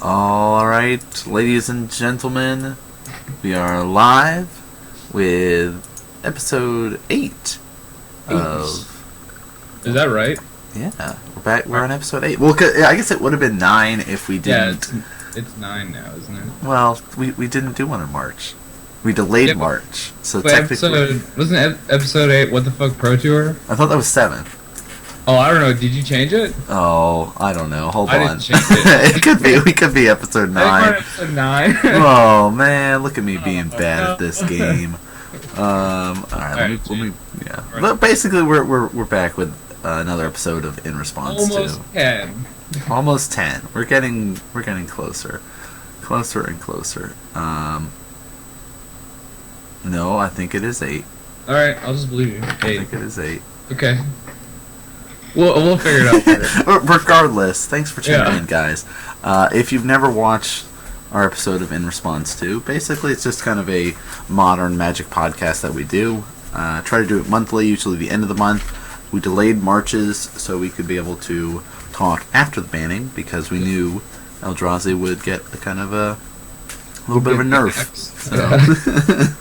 Alright, ladies and gentlemen, we are live with episode 8 of... Is that right? Yeah, we're back. We're on episode 8. Well, I guess it would have been 9 if we didn't... Yeah, it's 9 now, isn't it? Well, we didn't do one in March. We delayed March, so technically... Wasn't episode 8 What the Fuck Pro Tour? I thought that was 7. Oh, I don't know. Did you change it? Oh, I don't know. Hold on. I didn't change it. It could be. We could be episode 9. I think we're episode 9. Oh man, look at me being bad at this game. Alright, let me. Yeah. But basically, we're back with another episode of In Response Almost 10. Almost 10. We're getting closer and closer. No, I think it is 8. All right, I'll just believe you. 8. I think it is 8. Okay. We'll figure it out later. Regardless, thanks for tuning in, guys. If you've never watched our episode of In Response To, basically it's just kind of a modern Magic podcast that we do. Try to do it monthly, usually the end of the month. We delayed Marches so we could be able to talk after the banning because we knew Eldrazi would get a kind of a little bit of a nerf. So.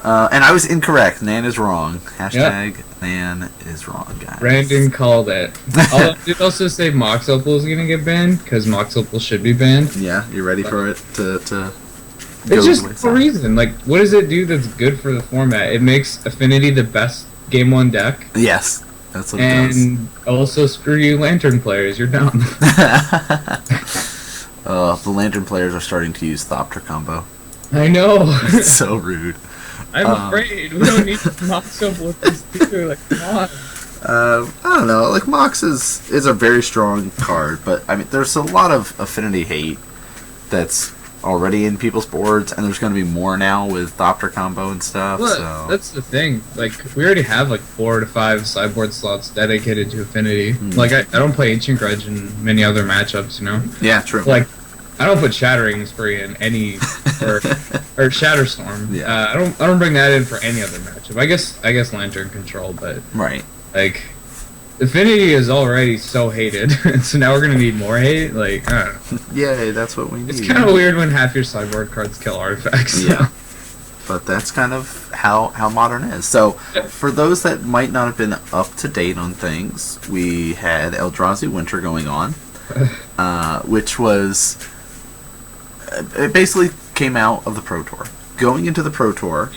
And I was incorrect. Nan is wrong. Hashtag Nan is wrong, guys. Brandon called it. Did also say Mox Opal is going to get banned because Mox Opal should be banned. Yeah, you ready for it to It's just for a reason. Like, what does it do that's good for the format? It makes Affinity the best Game 1 deck. Yes, that's what it does. And also, screw you Lantern players. You're dumb. The Lantern players are starting to use Thopter combo. I know. It's so rude. I'm afraid. We don't need Mox Opal with this too. Like, come on. I don't know. Like, Mox is a very strong card, but I mean, there's a lot of Affinity hate that's already in people's boards, and there's going to be more now with Thopter combo and stuff. Well, so that's the thing. Like, we already have like 4 to 5 sideboard slots dedicated to Affinity. Like, I don't play Ancient Grudge in many other matchups, you know? Yeah, true. Like, I don't put Shattering Spree in any or Shatterstorm. Yeah. I don't bring that in for any other matchup. I guess Lantern Control, but right. Like, Affinity is already so hated, so now we're gonna need more hate. Like, I don't know. Yay, that's what we need. It's kind of weird when half your sideboard cards kill artifacts. So. Yeah. But that's kind of how Modern is. So, for those that might not have been up to date on things, we had Eldrazi Winter going on, which was... It basically came out of the Pro Tour. Going into the Pro Tour,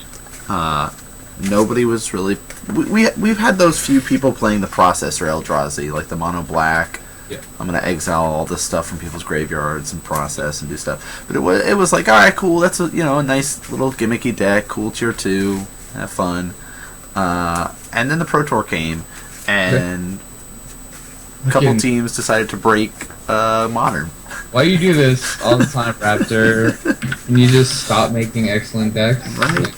nobody was really... We've had those few people playing the Processor Eldrazi, like the Mono Black. Yeah. I'm going to exile all this stuff from people's graveyards and process and do stuff. But it was like, alright, cool, that's a nice little gimmicky deck, cool tier 2, have fun. And then the Pro Tour came, and a couple teams decided to break Modern. Why you do this all the time, Raptor? Can you just stop making excellent decks? Right.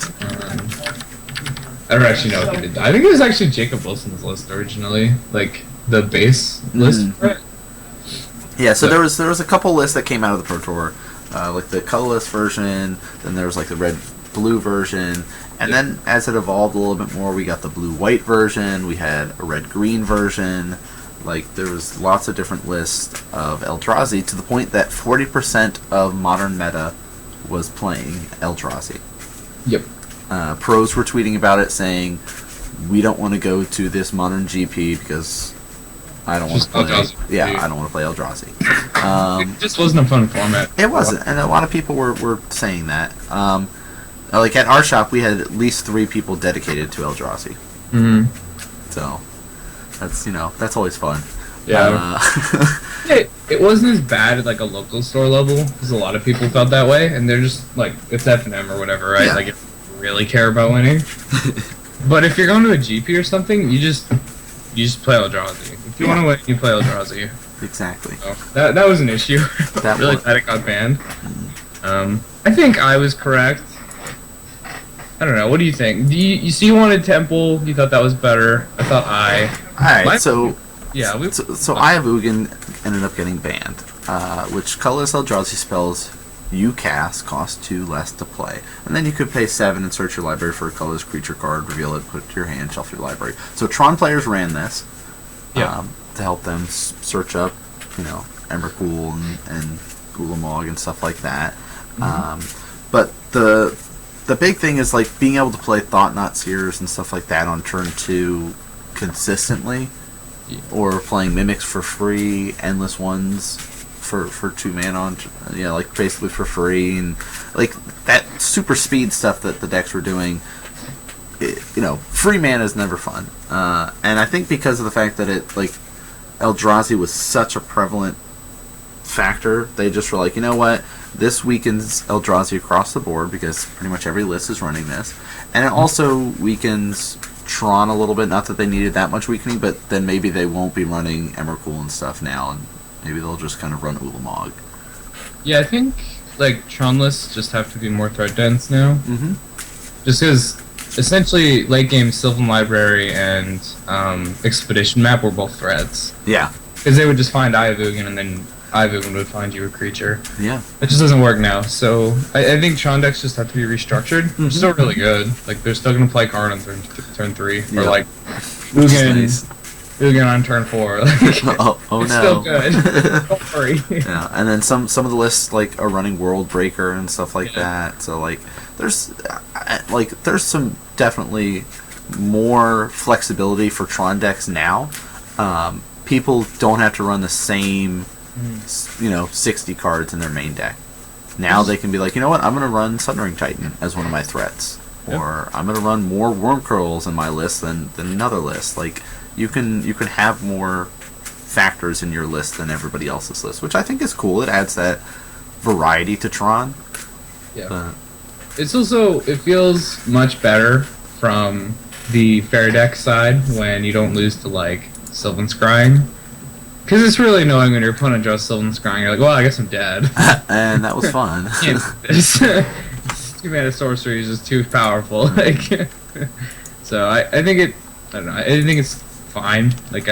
I don't actually know what they did. I think it was actually Jacob Wilson's list originally, like the base list for it. Yeah, so there was a couple lists that came out of the Pro Tour, like the colorless version. Then there was like the red-blue version, and then as it evolved a little bit more, we got the blue-white version. We had a red-green version. Like, there was lots of different lists of Eldrazi, to the point that 40% of Modern meta was playing Eldrazi. Yep. Pros were tweeting about it, saying, "We don't want to go to this Modern GP because I don't want to play. I don't want to play Eldrazi." It just wasn't a fun format. It wasn't, and a lot of people were saying that. Like at our shop, we had at least 3 people dedicated to Eldrazi. So that's always fun. Yeah. It wasn't as bad at like a local store level because a lot of people felt that way, and they're just like, it's F&M or whatever, right? Yeah. Like, if you really care about winning. But if you're going to a GP or something, you just play Eldrazi. If you want to win, you play Eldrazi. Exactly. So that was an issue. That really glad it got banned. I think I was correct. I don't know. What do you think? You wanted Temple. You thought that was better. I thought Alright, so... Yeah, So Eye of Ugin ended up getting banned, which colorless Eldrazi spells you cast cost 2 less to play. And then you could pay 7 and search your library for a colorless creature card, reveal it, put it to your hand, shuffle your library. So Tron players ran this to help them search up, Emrakul and Ulamog and stuff like that. But the big thing is like being able to play Thought Knot Seers and stuff like that on turn 2 consistently, or playing Mimics for free, Endless Ones for 2 mana on, like basically for free, and like that super speed stuff that the decks were doing. Free mana is never fun, and I think because of the fact that Eldrazi was such a prevalent factor, they just were like, you know what, this weakens Eldrazi across the board because pretty much every list is running this, and it also weakens Tron a little bit. Not that they needed that much weakening, but then maybe they won't be running Emrakul and stuff now, and maybe they'll just kind of run Ulamog. Yeah, I think like Tron lists just have to be more threat dense now. Just because essentially late game Sylvan Library and Expedition Map were both threats. Yeah. Because they would just find Eye of Ugin, and then Eye of Ugin would find you a creature. Yeah. It just doesn't work now. So I think Tron decks just have to be restructured. They're still really good. Like they're still going to play card on turn 3. Or like Ugin on turn 4. Like, oh no. Still good. Don't worry. Yeah, and then some of the lists like are running World Breaker and stuff like that. So like there's some definitely more flexibility for Tron decks now. People don't have to run the same 60 cards in their main deck. Now they can be like, you know what, I'm going to run Sundering Titan as one of my threats, or I'm going to run more Worm Curls in my list than another list. Like you can have more factors in your list than everybody else's list, which I think is cool. It adds that variety to Tron. Yeah. It's also, it feels much better from the fair deck side when you don't lose to like Sylvan Scrying. Because it's really annoying when your opponent draws Sylvan Scrying. You're like, well, I guess I'm dead. And that was fun. Can't do this. 2-mana sorcery is just too powerful. Like, so I think I don't know. I think it's fine. Like,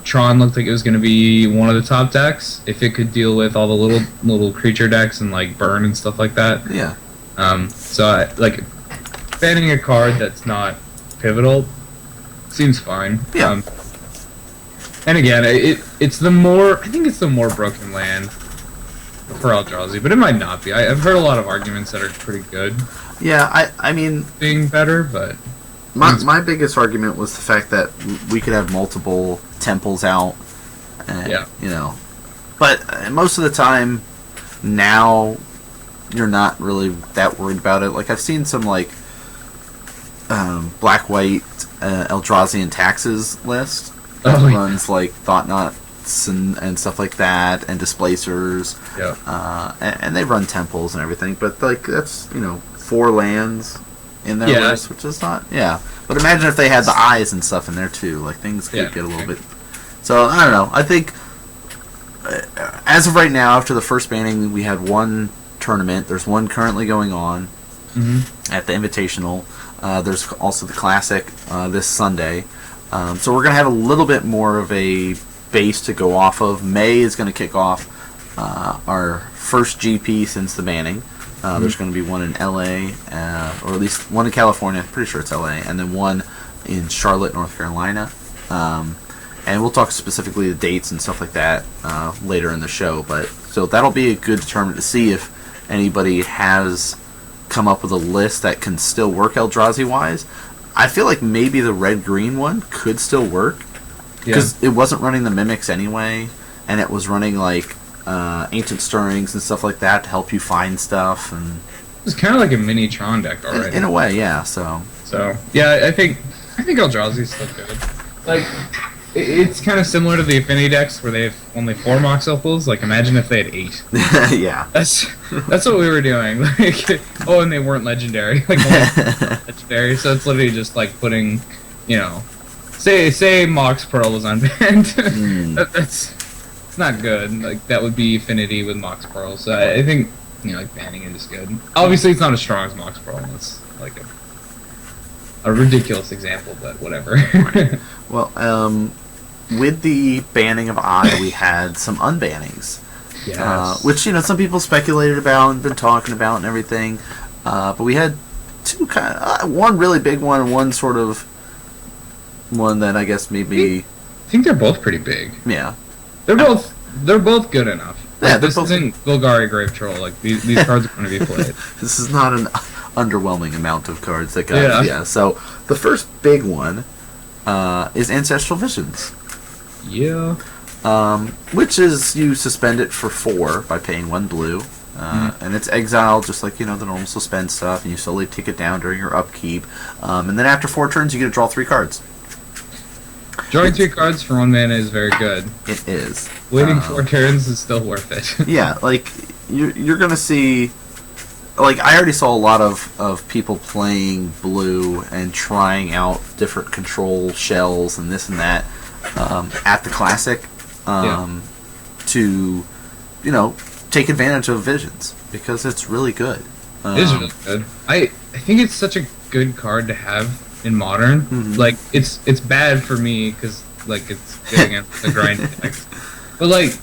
Tron looked like it was going to be one of the top decks if it could deal with all the little creature decks and like burn and stuff like that. Yeah. So like banning a card that's not pivotal seems fine. Yeah. And again, I think it's the more broken land for Eldrazi, but it might not be. I've heard a lot of arguments that are pretty good. Yeah, I mean being better, but my biggest argument was the fact that we could have multiple temples out. And, but most of the time now you're not really that worried about it. Like I've seen some like black-white Eldrazi and Taxes list that runs like Thought Knots and stuff like that, and Displacers. Yeah. And they run temples and everything, but like that's 4 lands in their list, which is not But imagine if they had the eyes and stuff in there too. Like things could get a little bit. So I don't know. I think as of right now, after the first banning, we had one tournament. There's one currently going on at the Invitational. There's also the Classic this Sunday. So we're going to have a little bit more of a base to go off of. May is going to kick off our first GP since the banning. There's going to be one in LA, or at least one in California. I'm pretty sure it's LA, and then one in Charlotte, North Carolina. And we'll talk specifically the dates and stuff like that later in the show. But so that'll be a good determinant to see if anybody has come up with a list that can still work Eldrazi-wise. I feel like maybe the red-green one could still work, because it wasn't running the Mimics anyway, and it was running like Ancient Stirrings and stuff like that to help you find stuff. And it's kind of like a mini Tron deck already. In a way, yeah. So yeah, I think Eldrazi's still good. Like, it's kind of similar to the Affinity decks where they have only 4 Mox Opals. Like, imagine if they had 8. Yeah. That's what we were doing. Like, and they weren't legendary. Like, legendary. So it's literally just like putting, say Mox Pearl was unbanned. It's not good. Like, that would be Affinity with Mox Pearl. So I think, like, banning it is good. Obviously, it's not as strong as Mox Pearl. It's like a ridiculous example, but whatever. Right. Well, with the banning of Eye, we had some unbannings. Yes. Which, some people speculated about and been talking about and everything. But we had 2 one really big one and one sort of one that I guess maybe... I think they're both pretty big. Yeah. They're both good enough. Yeah, this isn't Golgari Grave Troll. Like these cards are going to be played. This is not an underwhelming amount of cards that got. Yeah. So the first big one is Ancestral Visions. Yeah. Which is you suspend it for 4 by paying 1 blue. And it's exile, just like, the normal suspend stuff, and you slowly tick it down during your upkeep. And then after 4 turns, you get to draw 3 cards. Drawing 3 cards for 1 mana is very good. It is. Waiting 4 turns is still worth it. Yeah, like, you're going to see... Like, I already saw a lot of people playing blue and trying out different control shells and this and that at the Classic to, take advantage of Visions, because it's really good. It is really good. I think it's such a good card to have in Modern. Mm-hmm. Like, it's bad for me, because, like, it's getting into the grind deck. But, like,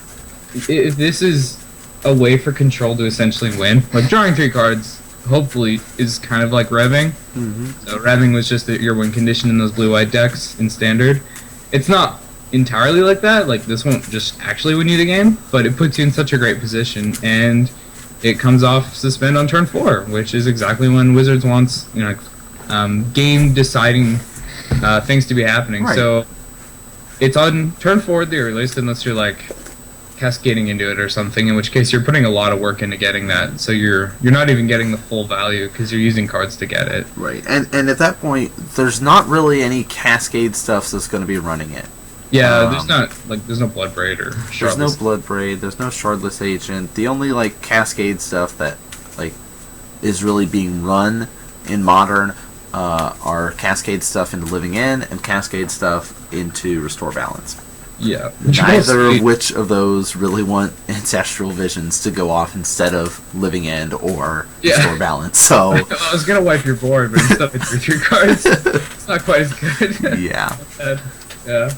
if this is a way for Control to essentially win, like, drawing 3 cards, hopefully, is kind of like Revving. Mm-hmm. So, Revving was just your win condition in those blue-white decks in Standard. It's not entirely like that. Like, this won't just actually win you the game, but it puts you in such a great position, and it comes off suspend on turn 4, which is exactly when Wizards wants game deciding things to be happening. Right. So it's on turn 4 at the earliest, unless you're like cascading into it or something, in which case you're putting a lot of work into getting that, so you're not even getting the full value because you're using cards to get it. Right. And at that point, there's not really any Cascade stuff that's going to be running it. Yeah, there's no Blood Braid or Shardless. There's no Blood Braid, there's no Shardless Agent. The only Cascade stuff that is really being run in Modern are Cascade stuff into Living End and Cascade stuff into Restore Balance. Yeah. Neither of which of those really want Ancestral Visions to go off instead of Living End or Restore Balance. So I was gonna wipe your board, but instead of 3 cards, it's not quite as good. Yeah. Yeah.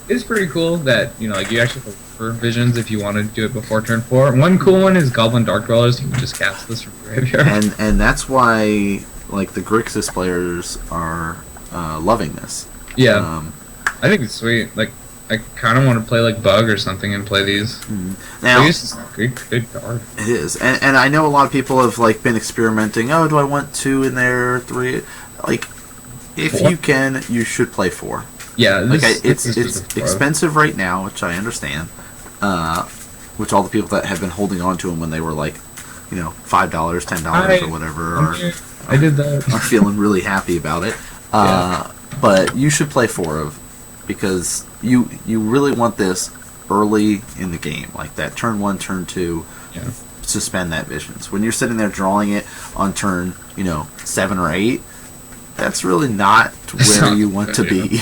It's pretty cool that you actually prefer Visions if you want to do it before turn 4. One cool one is Goblin Dark Dwellers. You can just cast this from graveyard, and that's why the Grixis players are loving this. Yeah, I think it's sweet. Like, I kind of want to play Bug or something and play these. Mm-hmm. Now, it's a good card. It is, and I know a lot of people have been experimenting. Oh, do I want 2 in there, 3? If 4? You can, you should play 4. Yeah, it's expensive right now, which I understand. Which all the people that have been holding on to them when they were $5, $10 or whatever, I did that. Are feeling really happy about it. But you should play 4 because you really want this early in the game, like that turn 1, turn 2. Yeah. Suspend that Visions. When you're sitting there drawing it on turn 7 or 8. That's really not where you want to be.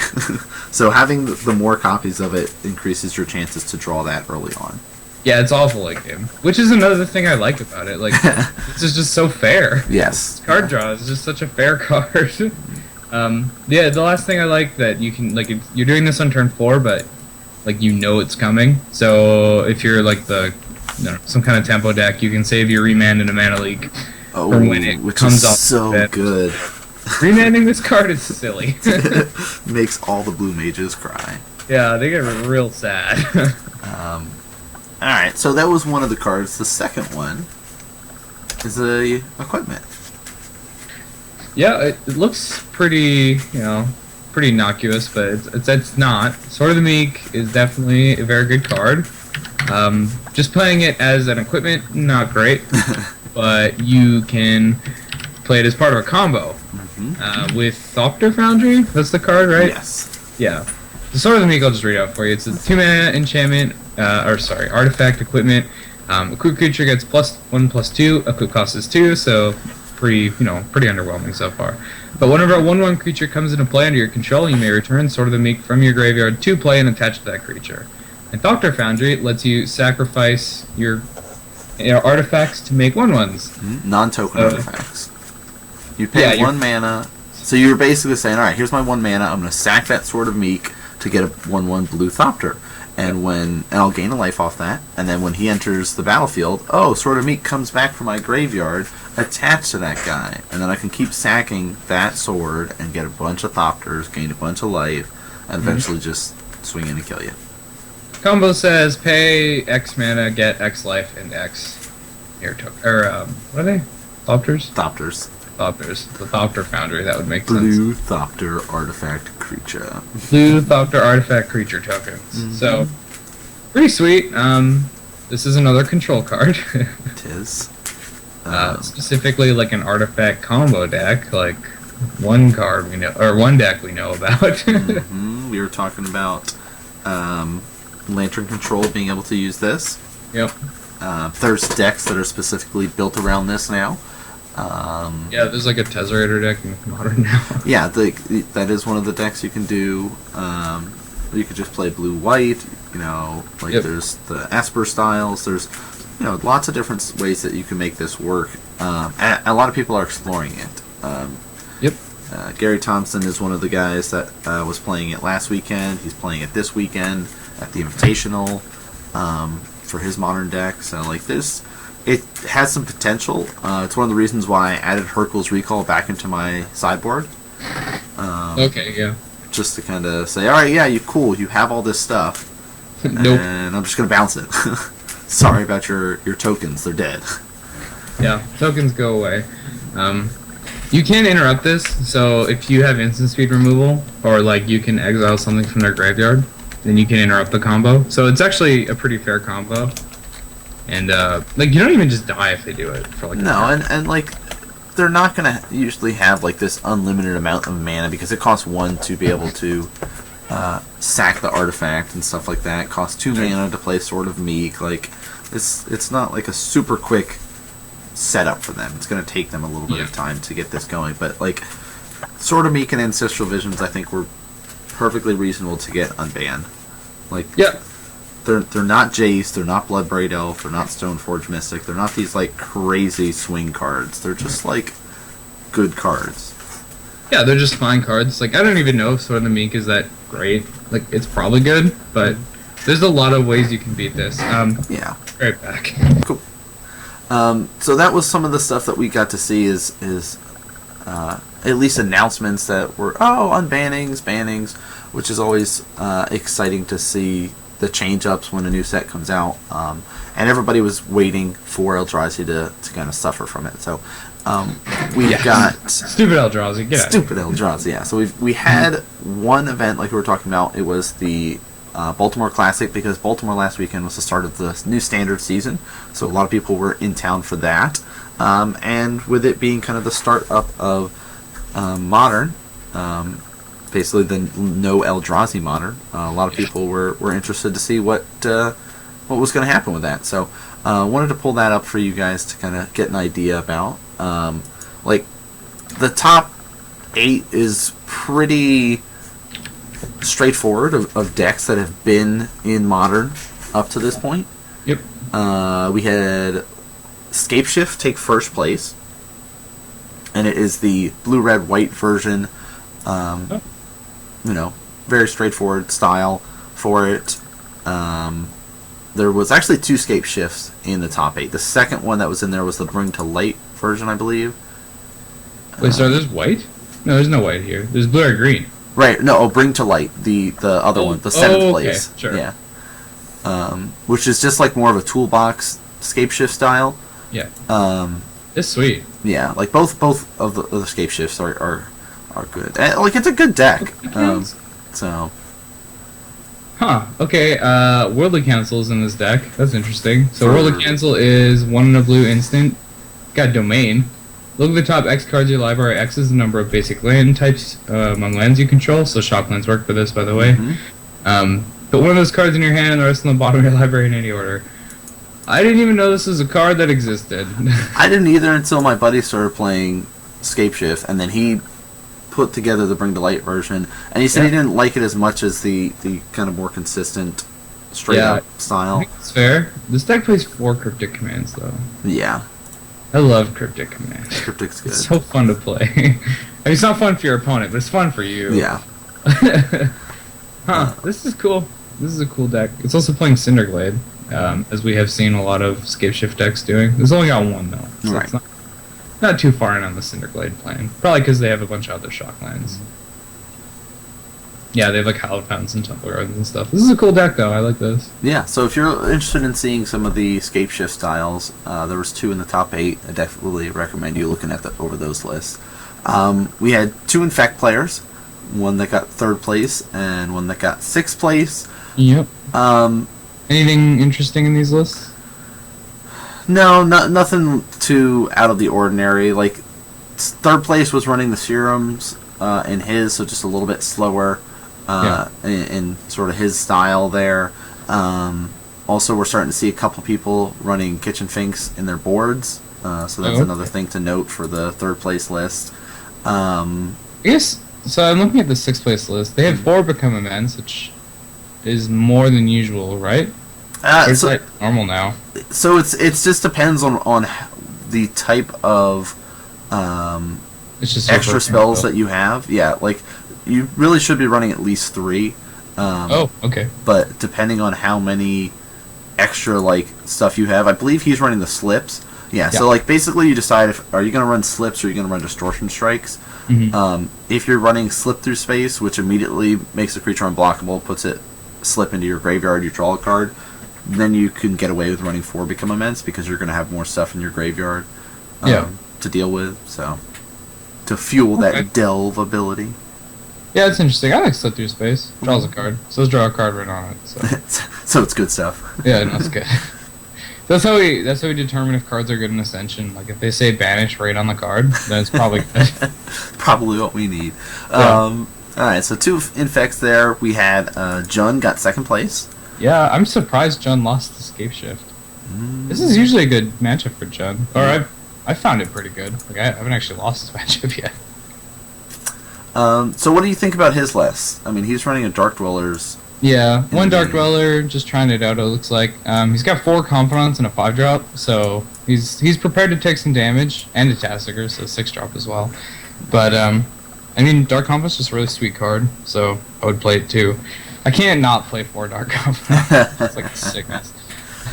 So having the more copies of it increases your chances to draw that early on. Yeah, it's awful late game. Which is another thing I like about it. It's just so fair. Yes. Card draw is just such a fair card. The last thing I like that you can you're doing this on turn 4, but it's coming. So if you're some kind of tempo deck, you can save your Remand in a Mana Leak. Oh, for when it which comes is off so good. Remanding this card is silly. Makes all the blue mages cry. Yeah, they get real sad. Alright, so that was one of the cards. The second one is a equipment. Yeah, it looks pretty, pretty innocuous, but it's not. Sword of the Meek is definitely a very good card. Just playing it as an equipment, not great. But you can play it as part of a combo. With Thopter Foundry. That's the card, right? Yes. Yeah. The Sword of the Meek, I'll just read out for you. It's a 2-mana enchantment, artifact equipment. Equip creature gets +1/+2. Equip cost is 2, so pretty underwhelming so far. But whenever a 1/1 creature comes into play under your control, you may return Sword of the Meek from your graveyard to play and attach to that creature. And Thopter Foundry lets you sacrifice your artifacts to make 1/1s. Non-token artifacts. You pay 1 mana, so you're basically saying, alright, here's my 1 mana, I'm going to sack that Sword of Meek to get a 1/1 blue Thopter. And I'll gain a life off that, and then when he enters the battlefield, Sword of Meek comes back from my graveyard, attached to that guy, and then I can keep sacking that sword and get a bunch of Thopters, gain a bunch of life, and eventually just swing in and kill you. Combo says pay X mana, get X life, and X air token. Or, what are they? Thopters? Thopters. Thopters. The Thopter Foundry, that would make Blue sense. Thopter artifact creature. Blue Thopter artifact creature tokens. Mm-hmm. So, pretty sweet. This is another control card. It is. Specifically, like an artifact combo deck, like one card we know, or one deck we know about. Mm-hmm. We were talking about Lantern Control being able to use this. Yep. There's decks that are specifically built around this now. Yeah, there's like a Tesserator deck in Modern now. Yeah, that is one of the decks you can do. You could just play blue-white. Yep. There's the Asper styles. There's lots of different ways that you can make this work. A lot of people are exploring it. Yep. Gary Thompson is one of the guys that was playing it last weekend. He's playing it this weekend at the Invitational for his modern deck. So it has some potential. It's one of the reasons why I added Hercule's Recall back into my sideboard. Okay, yeah. Just to kind of say, all right, yeah, you have all this stuff, Nope. and I'm just gonna bounce it. Sorry about your tokens; they're dead. Yeah, tokens go away. You can interrupt this, so if you have instant speed removal, or you can exile something from their graveyard, then you can interrupt the combo. So it's actually a pretty fair combo. And you don't even just die if they do it for No, and they're not gonna usually have this unlimited amount of mana because it costs 1 to be able to sack the artifact and stuff like that. It costs 2 mana to play Sword of Meek. It's not a super quick setup for them. It's gonna take them a little bit of time to get this going. But Sword of Meek and Ancestral Visions, I think, were perfectly reasonable to get unbanned. Yep. They're not Jace, they're not Bloodbraid Elf, they're not Stoneforge Mystic, they're not these crazy swing cards. They're just good cards. Yeah, they're just fine cards. I don't even know if Sword of Meek is that great. It's probably good, but there's a lot of ways you can beat this. Yeah. Right back. Cool. So that was some of the stuff that we got to see is at least announcements that were unbannings, bannings, which is always exciting to see the change-ups when a new set comes out, and everybody was waiting for Eldrazi to kind of suffer from it. So we got stupid Eldrazi. Stupid Eldrazi. Yeah. So we had one event like we were talking about. It was the Baltimore Classic, because Baltimore last weekend was the start of the new standard season. So a lot of people were in town for that, and with it being kind of the start up of Modern. Basically, the no Eldrazi Modern. A lot of people were interested to see what was going to happen with that. So, wanted to pull that up for you guys to kind of get an idea about. The top 8 is pretty straightforward of decks that have been in Modern up to this point. Yep. We had Scapeshift take first place, and it is the blue-red-white version. Very straightforward style for it. There was actually 2 scape shifts in the top 8. The second one that was in there was the Bring to Light version, I believe. Wait, so there's white? No, there's no white here. There's blue or green. Right, no, Bring to Light, the other one, the 7th place. Sure. Yeah. Which is just more of a toolbox scape shift style. Yeah. It's sweet. Yeah, both of the scape shifts are good. It's a good deck. So. Huh. Okay. Worldly Council is in this deck. That's interesting. So Worldly Council is 1 in a blue instant. Got Domain. Look at the top X cards of your library. X is the number of basic land types among lands you control. So shock lands work for this, by the way. Mm-hmm. Put one of those cards in your hand and the rest on the bottom of your library in any order. I didn't even know this was a card that existed. I didn't either until my buddy started playing Scapeshift, and then he put together the Bring to Light version, and he said he didn't like it as much as the kind of more consistent, straight-up style. I think it's fair. This deck plays 4 Cryptic Commands, though. Yeah. I love Cryptic Commands. Cryptic's good. It's so fun to play. I mean, it's not fun for your opponent, but it's fun for you. Yeah. This is cool. This is a cool deck. It's also playing Cinderglade, as we have seen a lot of Scapeshift decks doing. It's only got 1, though. So right. It's not too far in on the Cinderglade plane. Probably because they have a bunch of other shock lands. Mm-hmm. Huh. Okay, Worldly Council is in this deck. That's interesting. So Worldly Council is 1 in a blue instant. Got Domain. Look at the top X cards of your library. X is the number of basic land types among lands you control. So shock lands work for this, by the way. Yeah, they have like Hallowed Fountains and Temple Gardens and stuff. This is a cool deck, though. I like this. Yeah, so if you're interested in seeing some of the Scape Shift styles, there was 2 in the top 8. I definitely recommend you looking at over those lists. We had 2 Infect players, one that got 3rd place and one that got 6th place. Yep. Anything interesting in these lists? No, nothing too out of the ordinary. Like, 3rd place was running the serums in his, so just a little bit slower. In sort of his style there. Also, we're starting to see a couple people running Kitchen Finks in their boards, so that's another thing to note for the 3rd place list. I guess, so I'm looking at the 6th place list. They have 4 Become Immense, which is more than usual, right? It's like normal now. So it just depends on the type of it's just extra spells that you have. Yeah, like, you really should be running at least 3. Okay. But depending on how many extra, like, stuff you have, I believe he's running the slips. Yeah. So, like, basically you decide are you going to run slips or are you going to run distortion strikes. Mm-hmm. If you're running slip through space, which immediately makes the creature unblockable, puts it slip into your graveyard, you draw a card, then you can get away with running 4 Become Immense because you're going to have more stuff in your graveyard to deal with. So, to fuel that delve ability. Yeah, it's interesting. I like Slip Through Space. Draws a card. So let's draw a card right on it. So, so it's good stuff. Yeah, no, it's good. That's how we determine if cards are good in Ascension. Like, if they say Banish right on the card, then it's probably good. Probably what we need. Yeah. Alright, so 2 Infects there. We had Jun got 2nd place. Yeah, I'm surprised Jun lost the Scape Shift. This is usually a good matchup for Jun. Or I found it pretty good. Like, I haven't actually lost this matchup yet. So what do you think about his list? I mean, he's running a Dark Dwellers. Yeah, 1 Dark Dweller, just trying it out, it looks like. He's got 4 Confidants and a 5-drop, so he's prepared to take some damage, and a Tassiger, so 6-drop as well. But, I mean, Dark Confidant's just a really sweet card, so I would play it too. I can't not play 4 Dark Confidants. It's like a sickness.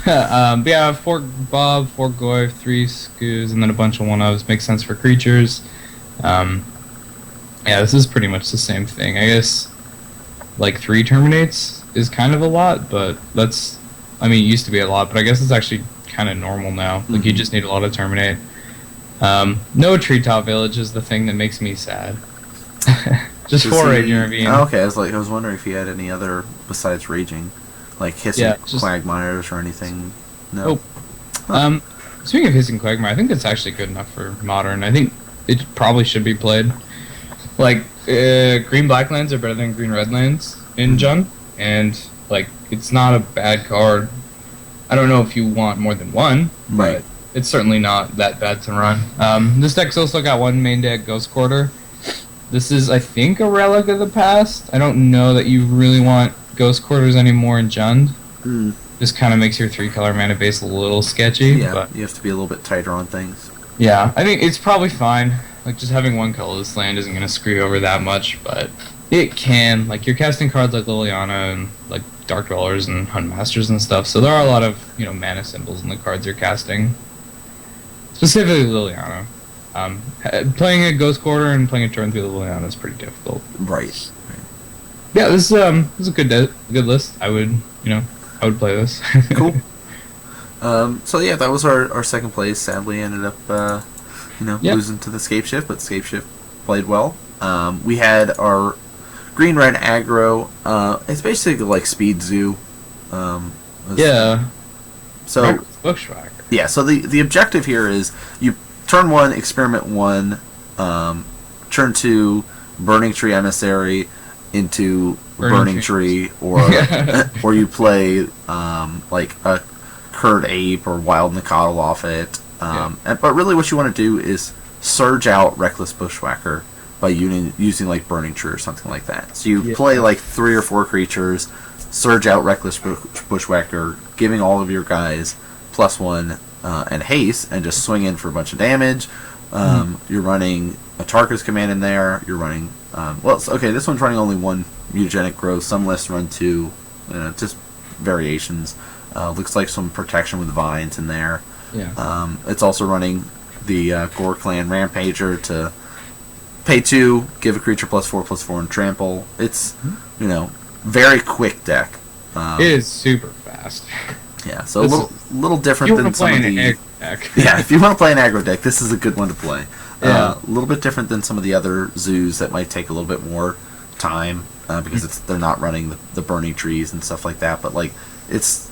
But yeah, 4 Bob, 4 Goy, 3 Skoos, and then a bunch of 1-ofs. Makes sense for creatures. Yeah, this is pretty much the same thing. I guess, like, 3 Terminates is kind of a lot, but that's... I mean, it used to be a lot, but I guess it's actually kind of normal now. Like, you just need a lot of Terminate. No Treetop Village is the thing that makes me sad. Just 4 Raging Ravine. Oh, okay, I was wondering if he had any other besides Raging. Like Hissing Quagmires or anything. No. Oh. Speaking of Hissing Quagmire, I think that's actually good enough for Modern. I think it probably should be played. Like, green-black lands are better than green-red lands in Jun, and, like, it's not a bad card. I don't know if you want more than 1, but it's certainly not that bad to run. This deck's also got 1 main deck, Ghost Quarter. This is, I think, a relic of the past. I don't know that you really want Ghost Quarters anymore in Jund. This kind of makes your 3-color mana base a little sketchy. Yeah, but you have to be a little bit tighter on things. Yeah, I think it's probably fine. Like, just having 1 colorless land isn't going to screw you over that much, but it can. Like, you're casting cards like Liliana and, like, Dark Dwellers and Hunt Masters and stuff, so there are a lot of, mana symbols in the cards you're casting. Specifically Liliana. Playing a Ghost Quarter and playing a turn through the Liliana is pretty difficult. Right. Yeah, this is a good list. I would play this. Cool. So yeah, that was our second place. Sadly, ended up losing to the Scape Shift, but Scape Shift played well. We had our green-red aggro. It's basically like Speed Zoo. Yeah. So Bushwhacker. Yeah. So the objective here is you turn 1, experiment 1, turn 2, Burning Tree Emissary into Burning Tree, or or you play like a Curd Ape or Wild Nikotl off it. But really what you want to do is surge out Reckless Bushwhacker by using like Burning Tree or something like that. So you play like 3 or 4 creatures, surge out Reckless Bushwhacker, giving all of your guys +1 and haste, and just swing in for a bunch of damage. You're running a Tarka's Command in there. You're running this one's running only 1 Mutagenic Growth. Some lists run 2, just variations. Looks like some protection with vines in there. It's also running the Gore Clan Rampager to pay 2, give a creature +4/+4 and trample. It's very quick deck. It is super fast. Yeah, so a little different than some of the deck. Yeah, if you want to play an aggro deck, this is a good one to play. Yeah. A little bit different than some of the other zoos that might take a little bit more time because they're not running the burning trees and stuff like that. But like its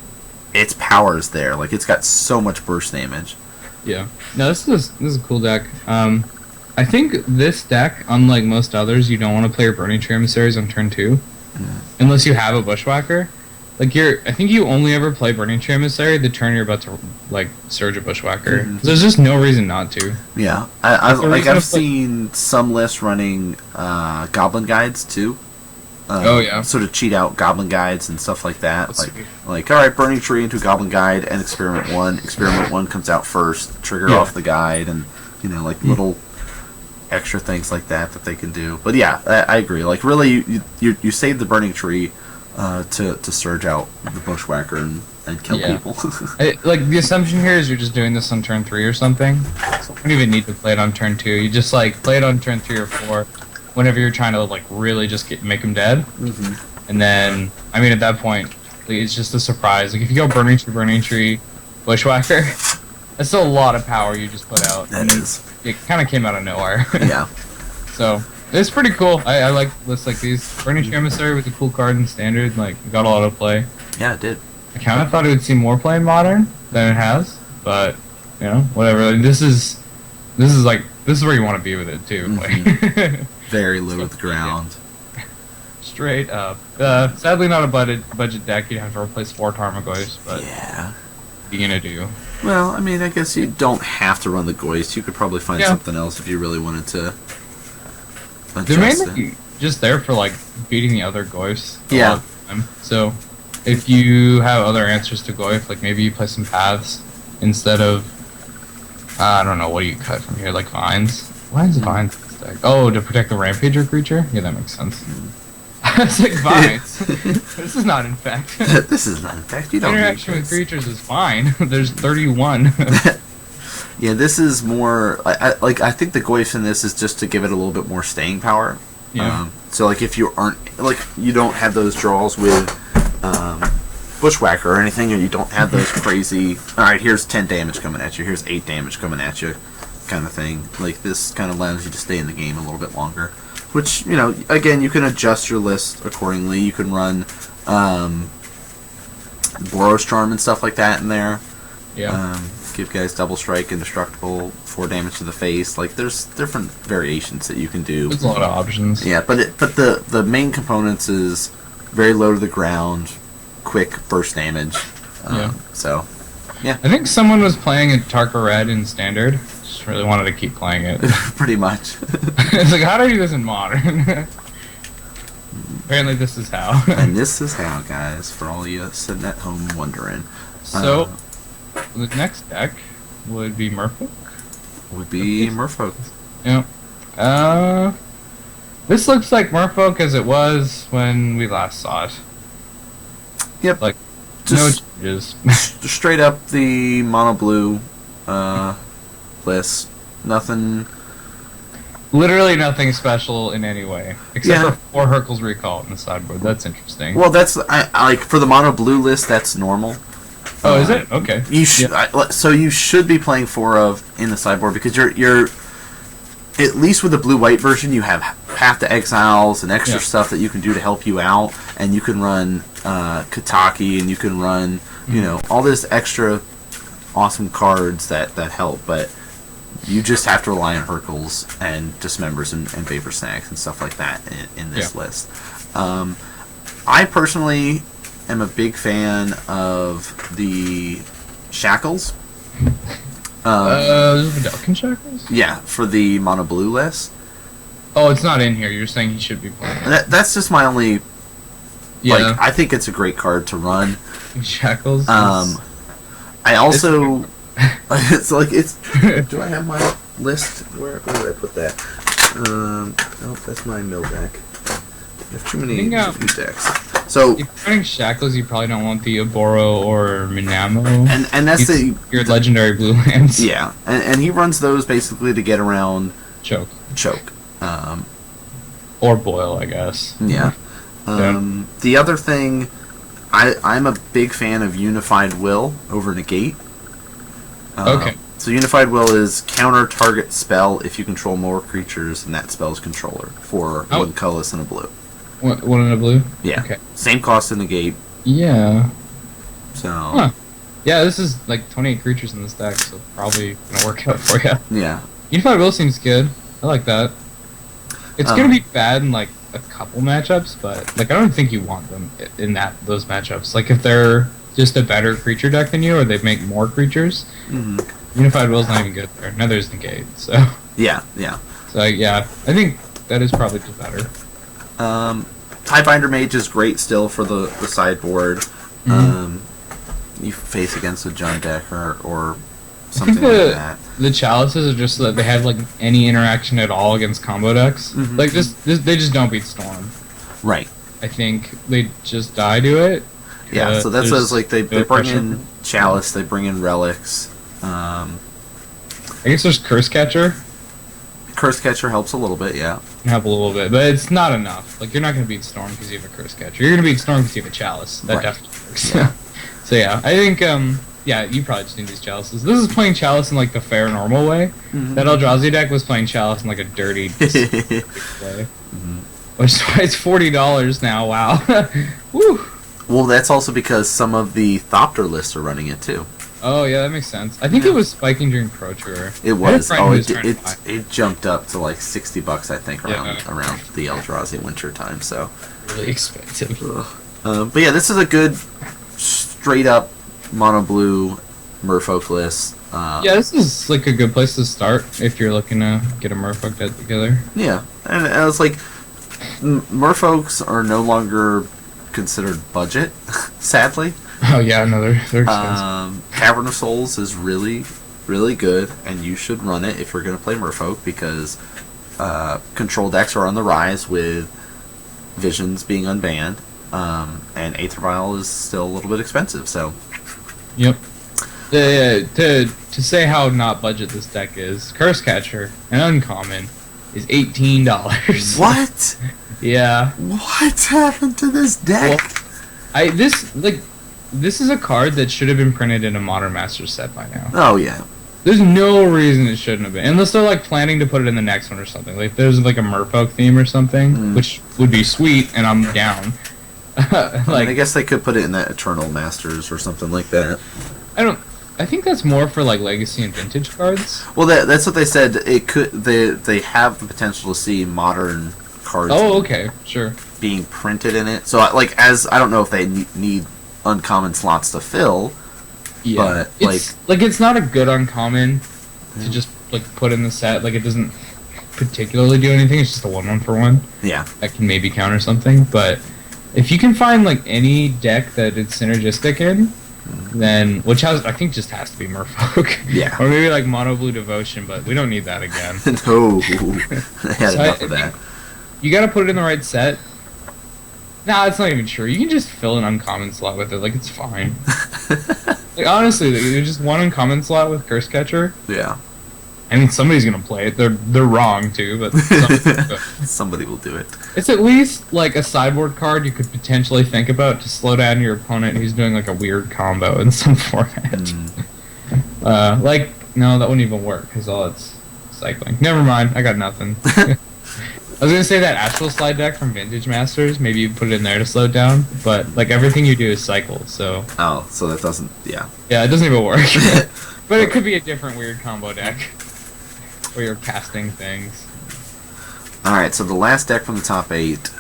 power is there. Like it's got so much burst damage. Yeah. No, this is a cool deck. I think this deck, unlike most others, you don't want to play your Burning Tree Emissaries on turn 2, unless you have a Bushwhacker. Like I think you only ever play Burning Tree Emissary the turn you're about to like surge a Bushwhacker. There's just no reason not to. Yeah, I've seen some lists running Goblin Guides too. Sort of cheat out Goblin Guides and stuff like that. Like all right, Burning Tree into Goblin Guide and Experiment 1. Experiment 1 comes out first, trigger off the guide, and like little extra things like that they can do. But yeah, I agree. Like really, you save the Burning Tree to surge out the Bushwhacker and kill people. Like the assumption here is you're just doing this on turn 3 or something. So you don't even need to play it on turn 2. You just like play it on turn 3 or 4 whenever you're trying to like really just make them dead. And then I mean at that point it's just a surprise. Like if you go Burning Tree, Bushwhacker, that's still a lot of power you just put out. That is. It kind of came out of nowhere. Yeah. So it's pretty cool. I like lists like these. Burning Tree Emissary was a cool card in Standard. Like it got a lot of play. Yeah, it did. I kind of thought it would see more play in Modern than it has, but whatever. Like, this is where you want to be with it too. Like, very low to the ground. Straight up. Sadly, not a budget deck. You'd have to replace 4 Tarmogoyfs, but yeah, what are you gonna do? Well, I mean, I guess you don't have to run the Goyst. You could probably find something else if you really wanted to. They're mainly just there for like beating the other Goyfs. Yeah. So if you have other answers to Goyf, like maybe you play some paths instead of I don't know, what do you cut from here? Like vines? Why is vines in this deck? Oh, to protect the Rampager creature? Yeah, that makes sense. It's like vines. This is not infect. This is not infect. You don't Interaction with creatures is fine. There's 31. Yeah, this is more. I think the Goyf in this is just to give it a little bit more staying power. Yeah. So like if you aren't you don't have those draws with Bushwhacker or anything, and you don't have those crazy. All right, here's 10 damage coming at you. Here's 8 damage coming at you, kind of thing. Like this kind of allows you to stay in the game a little bit longer. Which again, you can adjust your list accordingly. You can run Boros Charm and stuff like that in there. Yeah. Give guys double strike, indestructible, 4 damage to the face. Like there's different variations that you can do. There's a lot of options. Yeah, but the main components is very low to the ground, quick burst damage. So, yeah. I think someone was playing a Tarka Red in Standard. Just really wanted to keep playing it. Pretty much. It's like, how do I do this in Modern? Apparently this is how. And this is how, guys, for all you sitting at home wondering. So, the next deck would be Merfolk. Merfolk. Yeah. This looks like Merfolk as it was when we last saw it. Yep. Like, just no changes. Straight up the mono blue list. Nothing. Literally nothing special in any way, except for 4 Hercules Recall in the sideboard. That's interesting. Well, that's I like for the mono blue list. That's normal. Oh, is it? Okay. You so you should be playing 4 of in the sideboard because you're at least with the blue-white version you have Path to Exiles and extra stuff that you can do to help you out, and you can run Kataki and you can run all this extra awesome cards that help, but you just have to rely on Hercules and Dismembers and Vapor Snacks and stuff like that in this list. I personally am a big fan of the Shackles. Vidalcan Shackles? Yeah, for the mono blue list. Oh, it's not in here. You're saying he should be playing it. That's just my only. Like, I think it's a great card to run. Shackles. I also. It's like it's. Do I have my list? Where did I put that? Oh, that's my mill deck. I have too many decks. So if you're running Shackles, you probably don't want the Aboro or Minamo. And that's your legendary blue lands. Yeah, and he runs those basically to get around Choke. Or boil, I guess. Yeah. The other thing, I'm a big fan of Unified Will over Negate. Okay. So Unified Will is counter target spell if you control more creatures than that spell's controller for one colorless and a blue. One in a blue? Yeah. Okay. Same cost in Negate. Yeah. So. Huh. Yeah, this is like 28 creatures in this deck, so probably gonna work out for you. Yeah. Unified Will seems good. I like that. It's gonna be bad in like a couple matchups, but like I don't think you want them in those matchups. Like if they're just a better creature deck than you, or they make more creatures, Unified Will's not even good there. Neither is Negate. So yeah. So yeah, I think that is probably just better. Tidebinder Mage is great still for the sideboard. You face against a Jund deck or something like that. The chalices are just that they have like any interaction at all against combo decks. Like they just don't beat Storm. Right. I think they just die to it. Yeah, so that's what like they bring in Chalice, they bring in Relics. I guess there's Curse Catcher. Curse Catcher helps a little bit, yeah. Can help a little bit, but it's not enough. Like you're not going to beat Storm because you have a Curse Catcher. You're going to beat Storm because you have a Chalice. That definitely works. Yeah. So yeah, I think yeah, you probably just need these Chalices. This is playing Chalice in like the fair normal way. That Eldrazi deck was playing Chalice in like a dirty way. Which is why it's $40 now. Wow. Woo. Well, that's also because some of the Thopter lists are running it too. Oh yeah, that makes sense. I think it was spiking during Pro Tour. It was. Oh, it jumped up to like $60, I think, around the Eldrazi winter time. So really expensive. But yeah, this is a good straight up mono blue Merfolk list. Yeah, this is like a good place to start if you're looking to get a Merfolk deck together. Yeah, and I was like, Merfolks are no longer considered budget, sadly. Oh yeah, no, they're expensive. Cavern of Souls is really, really good, and you should run it if you're going to play Merfolk because control decks are on the rise with Visions being unbanned, and Aether Vial is still a little bit expensive. So, yep. To say how not budget this deck is, Curse Catcher, an uncommon, is $18. What? Yeah. What happened to this deck? Well, this is a card that should have been printed in a Modern Masters set by now. Oh yeah. There's no reason it shouldn't have been, unless they're like planning to put it in the next one or something. Like there's like a Merfolk theme or something, which would be sweet, and I'm down. I guess they could put it in that Eternal Masters or something like that. I think that's more for like Legacy and Vintage cards. Well, that's what they said. It could. They have the potential to see Modern cards. Oh, okay, sure. Being printed in it. So like, as I don't know if they need uncommon slots to fill. Yeah, but it's not a good uncommon to just like put in the set. Like it doesn't particularly do anything. It's just a 1/1 Yeah, that can maybe counter something. But if you can find like any deck that it's synergistic in, then I think just has to be Merfolk. Yeah, or maybe like Mono Blue Devotion, but we don't need that again. No, I had enough of that. You got to put it in the right set. Nah, it's not even true. You can just fill an uncommon slot with it. Like it's fine. Like honestly, there's just one uncommon slot with Curse Catcher. Yeah. I mean, somebody's gonna play it. They're wrong too, but somebody will do it. It's at least like a sideboard card you could potentially think about to slow down your opponent who's doing like a weird combo in some format. Like no, that wouldn't even work because all it's cycling. Never mind, I got nothing. I was gonna say that Astral Slide deck from Vintage Masters. Maybe you put it in there to slow it down, but like everything you do is cycled, so. Oh, so that doesn't. Yeah. Yeah, it doesn't even work. But it could be a different weird combo deck where you're casting things. All right, so the last deck from the top 8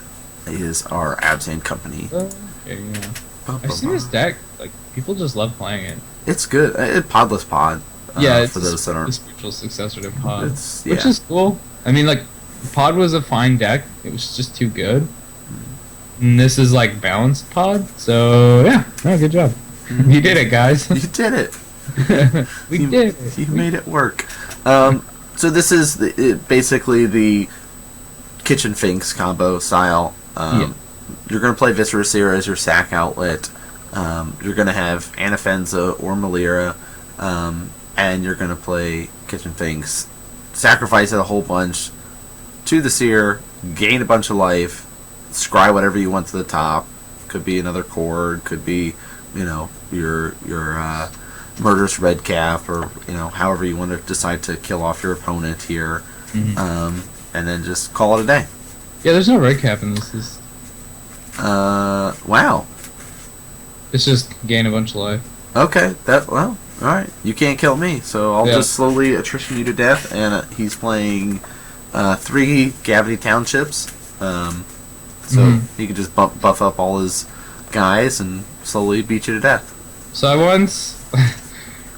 is our Abzan Company. Okay, yeah. I've seen this deck. Like people just love playing it. It's good. Podless Pod. Yeah, it's for those that aren't. The spiritual successor to Pod, yeah. which is cool. I mean, like. Pod was a fine deck. It was just too good. And this is like balanced Pod. So yeah, good job. You did it, guys. You did it. We did it. You made it work. So this is basically the Kitchen Finks combo style. You're going to play Viscera Seer as your sack outlet. You're going to have Anafenza or Malira, and you're going to play Kitchen Finks. Sacrifice it a whole bunch. to the seer, gain a bunch of life, scry whatever you want to the top. Could be another chord, could be, your murderous red cap, or however you want to decide to kill off your opponent here, and then just call it a day. Yeah, there's no red cap in this. Wow. It's just gain a bunch of life. Okay, all right. You can't kill me, so I'll just slowly attrition you to death. And he's playing 3 Gravity Townships, so he can just buff up all his guys and slowly beat you to death. So I once,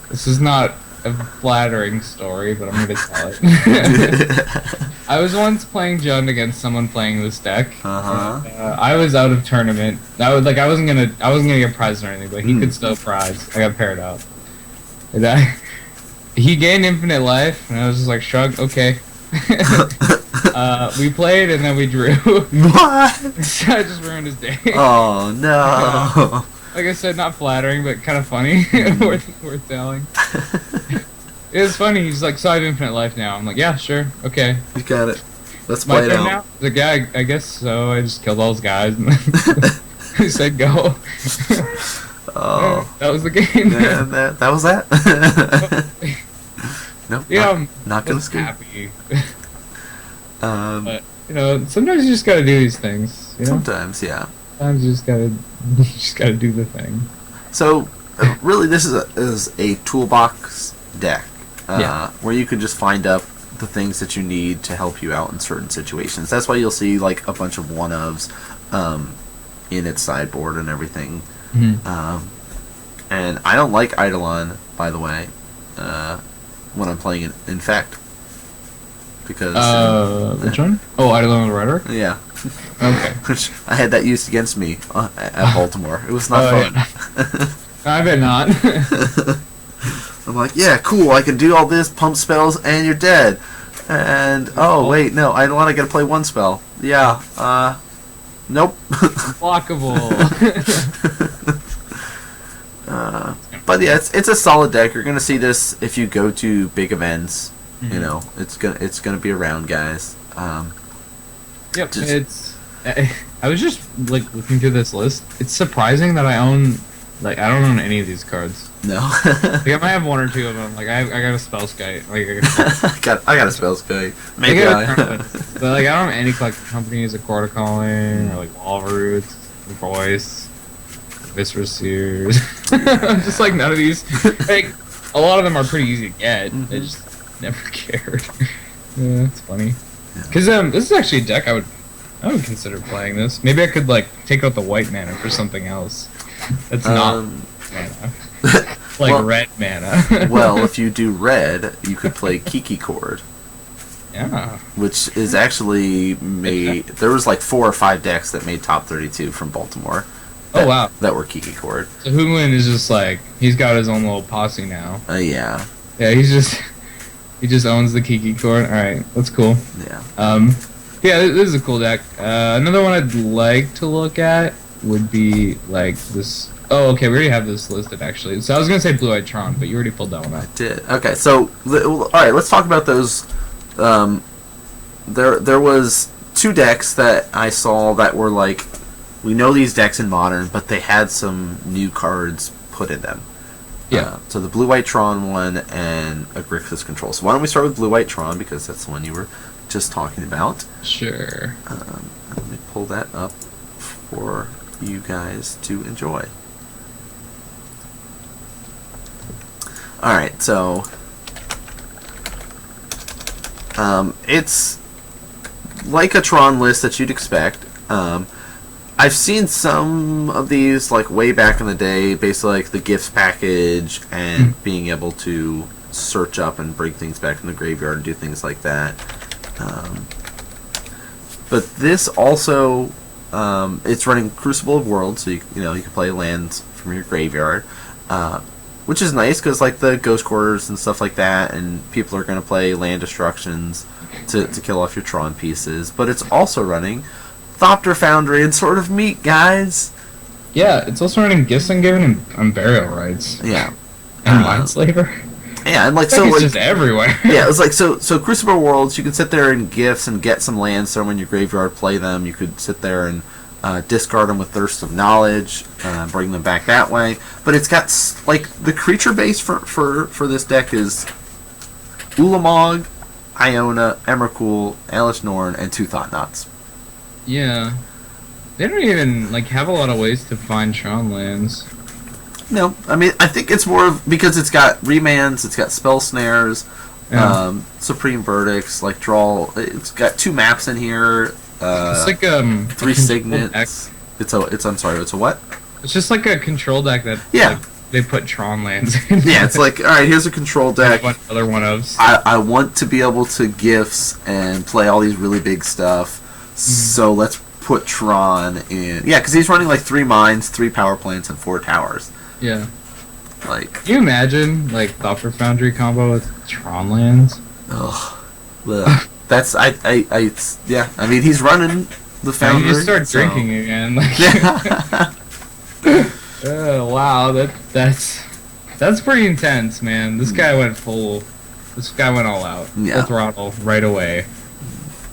this is not a flattering story, but I'm going to tell it. I was once playing Jund against someone playing this deck. I was out of tournament. I wasn't gonna get prized or anything, but he could still prize. I got paired up. And he gained infinite life, and I was just like, shrug, okay. We played, and then we drew. What? So I just ruined his day. Oh, no. Like I said, not flattering, but kind of funny. worth telling. It was funny. He's like, so I have infinite life now. I'm like, yeah, sure, okay. You got it. Let's play it out. Now? He's like, yeah, I guess so. I just killed all those guys. And he said, go. Oh. That was the game. Yeah, that was that? Nope. Yeah, not gonna skip. Happy. But, sometimes you just gotta do these things. Sometimes, yeah. Sometimes you just gotta do the thing. So, really, this is a toolbox deck. Where you can just find up the things that you need to help you out in certain situations. That's why you'll see like a bunch of one-ofs in its sideboard and everything. And I don't like Eidolon, by the way, when I'm playing Infect. Because which one? Oh, Eidolon the Rhetoric? Yeah. Okay. Which I had that used against me at Baltimore. It was not fun. Yeah. I bet not. I'm like, yeah, cool, I can do all this, pump spells, and you're dead. And, wait, no, I gotta play one spell. Yeah, nope. Blockable. But yeah, it's a solid deck. You're gonna see this if you go to big events. It's gonna be around, guys. Yep, I was just, like, looking through this list. It's surprising that I don't own any of these cards. No. Like, I might have 1 or 2 of them. Like, I got a Spellskite. Like, I got a Spellskite. Maybe but like, I don't have any collecting companies, like Corticalling, or like Walroots, Voice, Viscera Sears. Just like none of these. Like, a lot of them are pretty easy to get. I just never cared. Yeah, it's funny. Because this is actually a deck I would consider playing this. Maybe I could like take out the white mana for something else. That's not mana. Like red mana. Well, if you do red, you could play Kiki Chord. Yeah. Which is actually made... There was like 4 or 5 decks that made top 32 from Baltimore. Wow. That were Kiki Chord. So Hoomlin is just like... He's got his own little posse now. Yeah. Yeah, he just owns the Kiki Chord. Alright, that's cool. Yeah. Yeah, this is a cool deck. Another one I'd like to look at would be like this. Oh, okay, we already have this listed actually. So I was gonna say Blue Eyed Tron, but you already pulled that one up. I did. Okay, so all right, let's talk about those. There was 2 decks that I saw that were like, we know these decks in Modern, but they had some new cards put in them. Yeah. So the Blue White Tron one and a Grixis Control. So why don't we start with Blue White Tron, because that's the one you were just talking about. Sure. Let me pull that up for you guys to enjoy. Alright, so it's like a Tron list that you'd expect. I've seen some of these like way back in the day, basically like the gifts package and being able to search up and bring things back from the graveyard and do things like that. But this also, it's running Crucible of Worlds, so you can play lands from your graveyard, which is nice because like the Ghost Quarters and stuff like that, and people are going to play land destructions to kill off your Tron pieces. But it's also running Thopter Foundry and Sword of Meat, guys. Yeah, it's also running Gifts Ungiven and Burial Rites. Yeah. And Mindslaver. Yeah, and like It's so, like it's like, just everywhere. yeah, it was like so Crucible Worlds. You could sit there in gifts and get some lands, throw them in your graveyard, play them. You could sit there and discard them with Thirst of Knowledge, bring them back that way. But it's got like the creature base for this deck is Ulamog, Iona, Emrakul, Alice Norn, and 2 Thought-Knots. Yeah. They don't even like have a lot of ways to find Tron lands. No, I mean I think it's more of because it's got remands, it's got spell snares, supreme verdicts, like draw. It's got 2 maps in here. It's like 3 signets. It's a what? It's just like a control deck that like, they put Tron lands in. Yeah, it's like, alright, here's a control deck. Other one of. I want to be able to gifts and play all these really big stuff, so let's put Tron in. Yeah, because he's running like 3 mines, 3 power plants, and 4 towers. Yeah. Like, can you imagine like Thopter Foundry combo with Tron lands? Ugh. That's yeah. I mean, he's running the Foundry. You just start drinking again. Like, wow, that's pretty intense, man. This guy went full. This guy went all out. Yeah. Full throttle right away.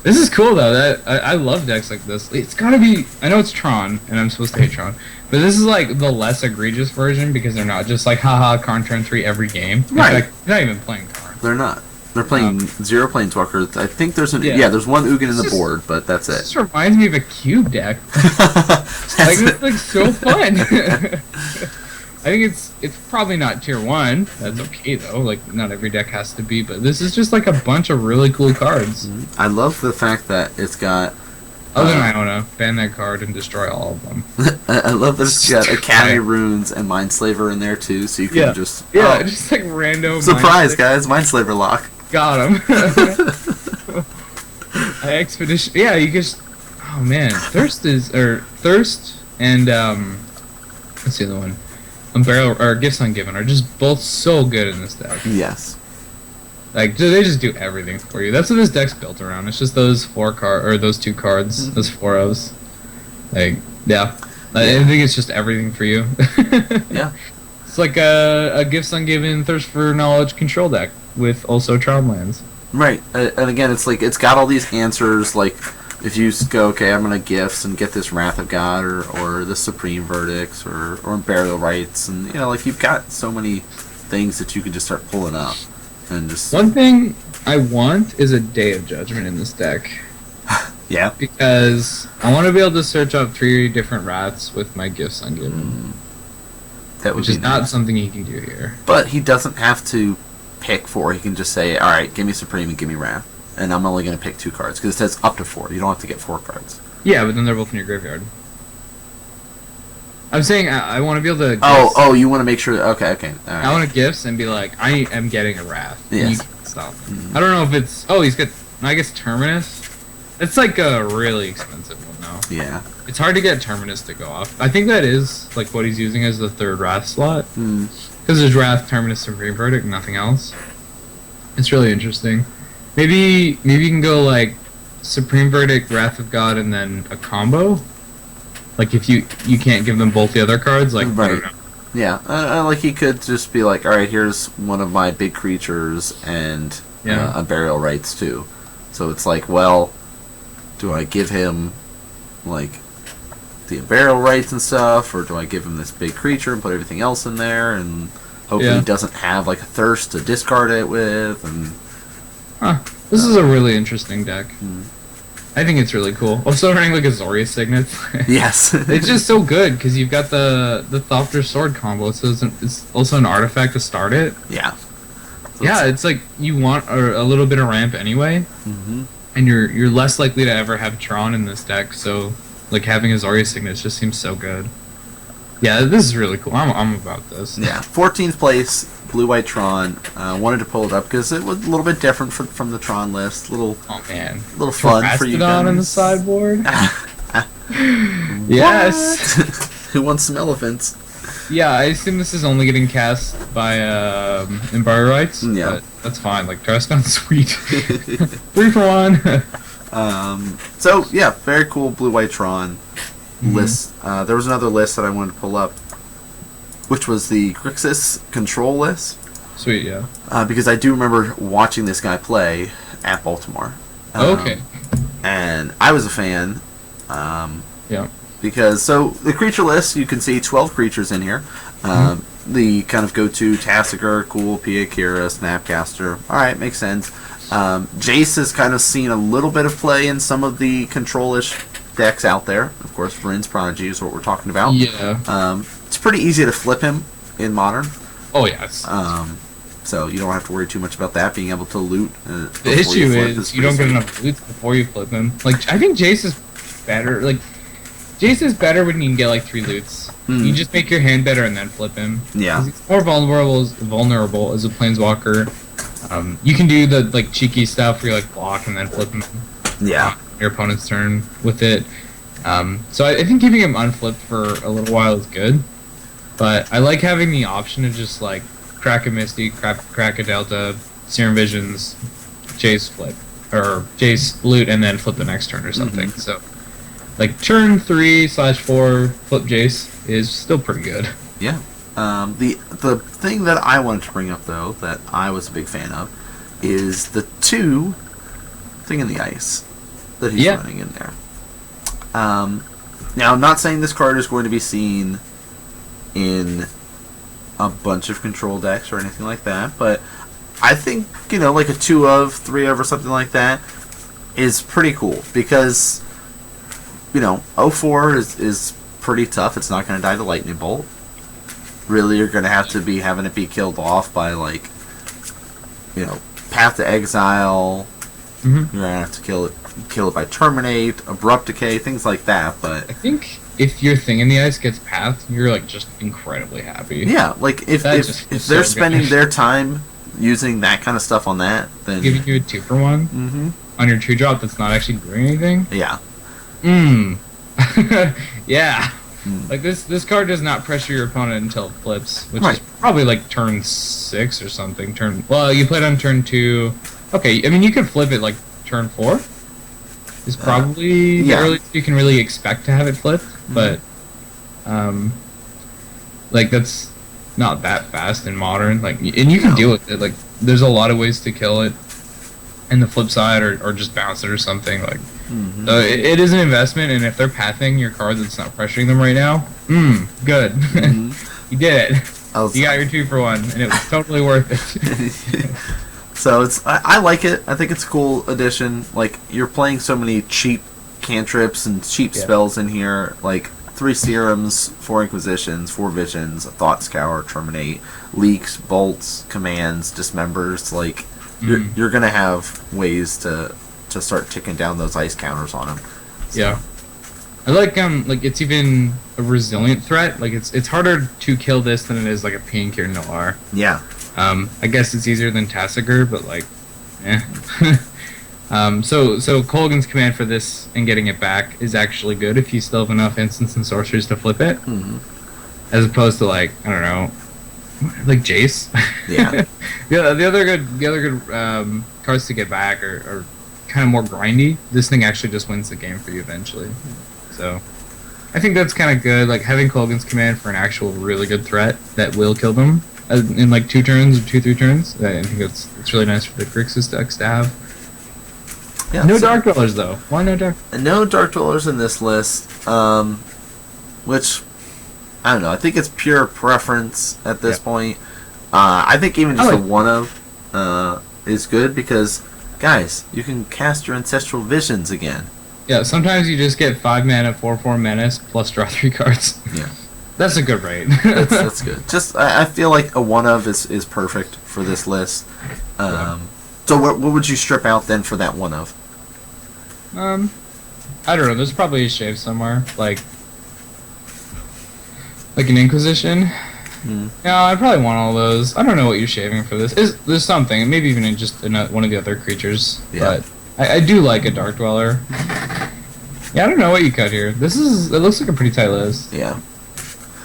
This is cool though. That I love decks like this. It's gotta be. I know it's Tron, and I'm supposed to hate Tron, but this is like the less egregious version because they're not just like haha Karn turn 3 every game. Right. Like, they're not even playing Karn. They're not. They're playing 0 Planeswalkers. I think there's there's 1 Ugin in the board, but that's it. This reminds me of a cube deck. Like it's like so fun. I think it's probably not tier 1. That's okay though. Like not every deck has to be, but this is just like a bunch of really cool cards. I love the fact that it's got. Other than Iona, ban that card and destroy all of them. I love that it's got Academy Runes and Mindslaver in there too, so you can just just like random surprise, guys! Mindslaver lock. Got him. Expedition. Yeah, you just. Oh man, Thirst and what's the other one? Barrel or Gifts Ungiven are just both so good in this deck. Yes. Like they just do everything for you. That's what this deck's built around. It's just those 2 cards, those 4-ofs. Like I think it's just everything for you. Yeah. It's like a Gifts Ungiven Thirst for Knowledge control deck with also Tron lands. Right, and again, it's like it's got all these answers. Like if you go, okay, I'm gonna gifts and get this Wrath of God or the Supreme Verdicts or Burial Rites, and like you've got so many things that you can just start pulling up. And just one thing I want is a Day of Judgment in this deck. Yeah. Because I want to be able to search up 3 different rats with my Gifts Ungiven. That would which be is not nice. something he can do here. But he doesn't have to pick 4. He can just say, all right, give me Supreme and give me Wrath. And I'm only going to pick 2 cards. Because it says up to 4. You don't have to get 4 cards. Yeah, but then they're both in your graveyard. I'm saying I want to be able to. Oh, you want to make sure. Okay. All right. I want to gifts and be like, I am getting a Wrath. Yes. You can't stop. I don't know if it's. Oh, he's got. I guess Terminus. It's like a really expensive one though. Yeah. It's hard to get Terminus to go off. I think that is like what he's using as the 3rd Wrath slot. Because there's Wrath, Terminus, Supreme Verdict, nothing else. It's really interesting. Maybe you can go like Supreme Verdict, Wrath of God, and then a combo. Like if you can't give them both the other cards, like right. Yeah, like he could just be like, all right, here's one of my big creatures and a Burial Rites too. So it's like, well, do I give him like the Burial Rites and stuff, or do I give him this big creature and put everything else in there and hope he doesn't have like a Thirst to discard it with? And this is a really interesting deck. I think it's really cool. Also running like a Azorius Signet. Yes. It's just so good because you've got the Thopter Sword combo, so it's also an artifact to start it. Yeah. So yeah, it's like you want a little bit of ramp anyway, and you're less likely to ever have Tron in this deck. So like having Azorius Signet just seems so good. Yeah, this is really cool. I'm about this. Yeah, 14th place, Blue-White Tron. Wanted to pull it up because it was a little bit different from the Tron list. Little fun for you guys. On the sideboard. Yes. Who wants some elephants? Yeah, I assume this is only getting cast by Embargo Rights. Yeah, but that's fine. Like Tarascon's sweet. 3 for 1. So yeah, very cool Blue-White Tron list. There was another list that I wanted to pull up, which was the Grixis control list. Sweet, yeah. Because I do remember watching this guy play at Baltimore. Okay. And I was a fan. Yeah. Because, so, the creature list, you can see 12 creatures in here. The kind of go-to Tassiger, Cool, Pia, Kira, Snapcaster. Alright, makes sense. Jace has kind of seen a little bit of play in some of the control-ish decks out there. Of course, Vryn's Prodigy is what we're talking about. Yeah. It's pretty easy to flip him in Modern. Oh, yes. So you don't have to worry too much about that, being able to loot. The issue is you don't get enough loots before you flip him. Like, I think Jace is better. Like, Jace is better when you can get, like, 3 loots. You just make your hand better and then flip him. Yeah. He's more vulnerable as a Planeswalker. You can do the, like, cheeky stuff where you, like, block and then flip him. Yeah. Your opponent's turn with it. So I think keeping him unflipped for a little while is good. But I like having the option to just, like, crack a Misty, crack a Delta, Serum Visions, Jace flip. Or Jace loot and then flip the next turn or something. So, like, turn 3/4 flip Jace is still pretty good. Yeah. The thing that I wanted to bring up, though, that I was a big fan of, is the 2 Thing in the Ice that he's running in there. Now, I'm not saying this card is going to be seen in a bunch of control decks or anything like that, but I think, like a 2 of, 3 of, or something like that is pretty cool, because, 0/4 is pretty tough. It's not going to die to Lightning Bolt. Really, you're going to have to be having it be killed off by, like, Path to Exile. You're going to have to kill it by Terminate, Abrupt Decay, things like that, but... I think if your Thing in the Ice gets Path, you're, like, just incredibly happy. Yeah, like, if they're spending their time using that kind of stuff on that, then... Giving you a 2-for-1 on your 2-drop that's not actually doing anything? Yeah. Yeah. Like, this card does not pressure your opponent until it flips, which is probably, like, turn 6 or something. Well, you played on turn 2... Okay, I mean, you could flip it, like, turn 4. Is probably the earliest you can really expect to have it flipped, but, like, that's not that fast in Modern. Like, and you can deal with it. Like, there's a lot of ways to kill it. And the flip side, or just bounce it or something. Like, so it is an investment, and if they're pathing your card that's not pressuring them right now, good. You did it. You got your 2-for-1, and it was totally worth it. So I like it. I think it's a cool addition. Like, you're playing so many cheap cantrips and cheap spells in here. Like 3 Serums, 4 Inquisitions, 4 Visions, a Thought Scour, Terminate, Leaks, Bolts, Commands, Dismembers. Like, you're gonna have ways to start ticking down those ice counters on them. So. Yeah. I like it's even a resilient threat. Like, it's harder to kill this than it is like a Pink or Noir. Yeah. I guess it's easier than Tassiger, but, like, so Colgan's command for this and getting it back is actually good if you still have enough instants and sorceries to flip it, as opposed to, like, I don't know, like Jace. Yeah. The other good cards to get back are kind of more grindy. This thing actually just wins the game for you eventually. So I think that's kind of good. Like, having Colgan's command for an actual really good threat that will kill them in like 2 turns or 2-3 turns. I think it's really nice for the Grixis decks to have. Yeah, no Dark Dwellers though. Why no Dark? No Dark Dwellers in this list. Which I don't know. I think it's pure preference at this point. I think even just a 1 of is good because, guys, you can cast your Ancestral Visions again. Yeah, sometimes you just get 5 mana, 4/4 menace plus draw 3 cards. Yeah. That's a good rate. that's good. Just I feel like a 1 of is perfect for this list. So what would you strip out then for that 1 of? I don't know. There's probably a shave somewhere, like an Inquisition. Yeah, I probably want all those. I don't know what you're shaving for this. There's something, maybe even in just one of the other creatures. Yeah. But I do like a Dark Dweller. Yeah, I don't know what you cut here. It looks like a pretty tight list. Yeah.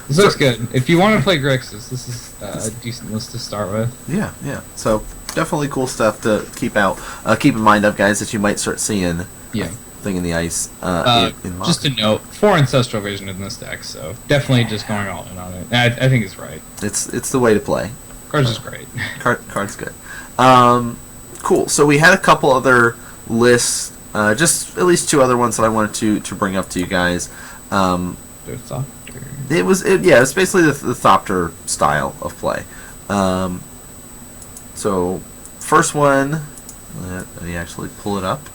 This looks good. If you want to play Grixis, this is a decent list to start with. Yeah. So definitely cool stuff to keep in mind of, guys, that you might start seeing. Yeah. Thing in the Ice. In just a note: 4 Ancestral Vision in this deck, so definitely just going all in on it. I think it's right. It's the way to play. Card's just great. Card's good. Cool. So we had a couple other lists, just at least 2 other ones that I wanted to bring up to you guys. It was basically the Thopter style of play. So first one, let me actually pull it up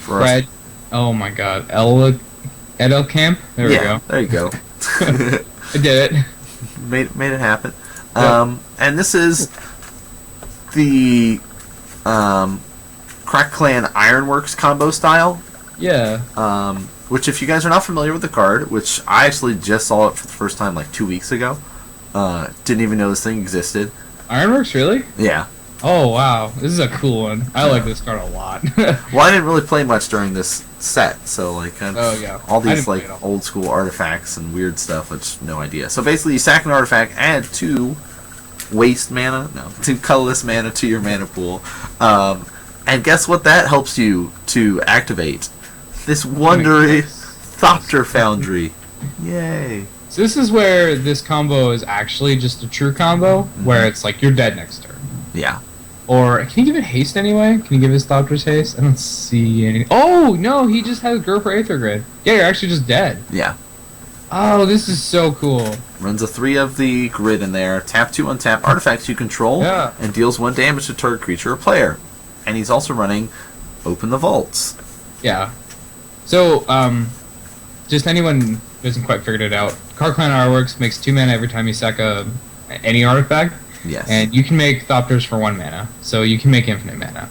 for us. Oh my God, Edel Camp. There we go. There you go. I did it. Made it happen. Yep. And this is the Crack Clan Ironworks combo style. Yeah. Which, if you guys are not familiar with the card, which I actually just saw it for the first time like 2 weeks ago, didn't even know this thing existed. Ironworks, really? Yeah. Oh wow, this is a cool one. I like this card a lot. Well, I didn't really play much during this set, so like all these like old school artifacts and weird stuff, which no idea. So basically, you sack an artifact, add 2 waste mana, 2 colorless mana to your mana pool, and guess what? That helps you to activate this wondery Thopter Foundry. Yay! So this is where this combo is actually just a true combo, where it's like you're dead next turn. Yeah. Or can you give it haste anyway? Can you give his Thopter's haste? I don't see anything. Oh no, he just has Gurper Aether Grid. Yeah, you're actually just dead. Yeah. Oh, this is so cool. Runs a 3 of the grid in there. Tap 2 untap artifacts you control, and deals 1 damage to target creature or player. And he's also running Open the Vaults. Yeah. So, just anyone who hasn't quite figured it out, Card Clan Ironworks makes 2 mana every time you sack any artifact. Yes. And you can make Thopters for 1 mana, so you can make infinite mana.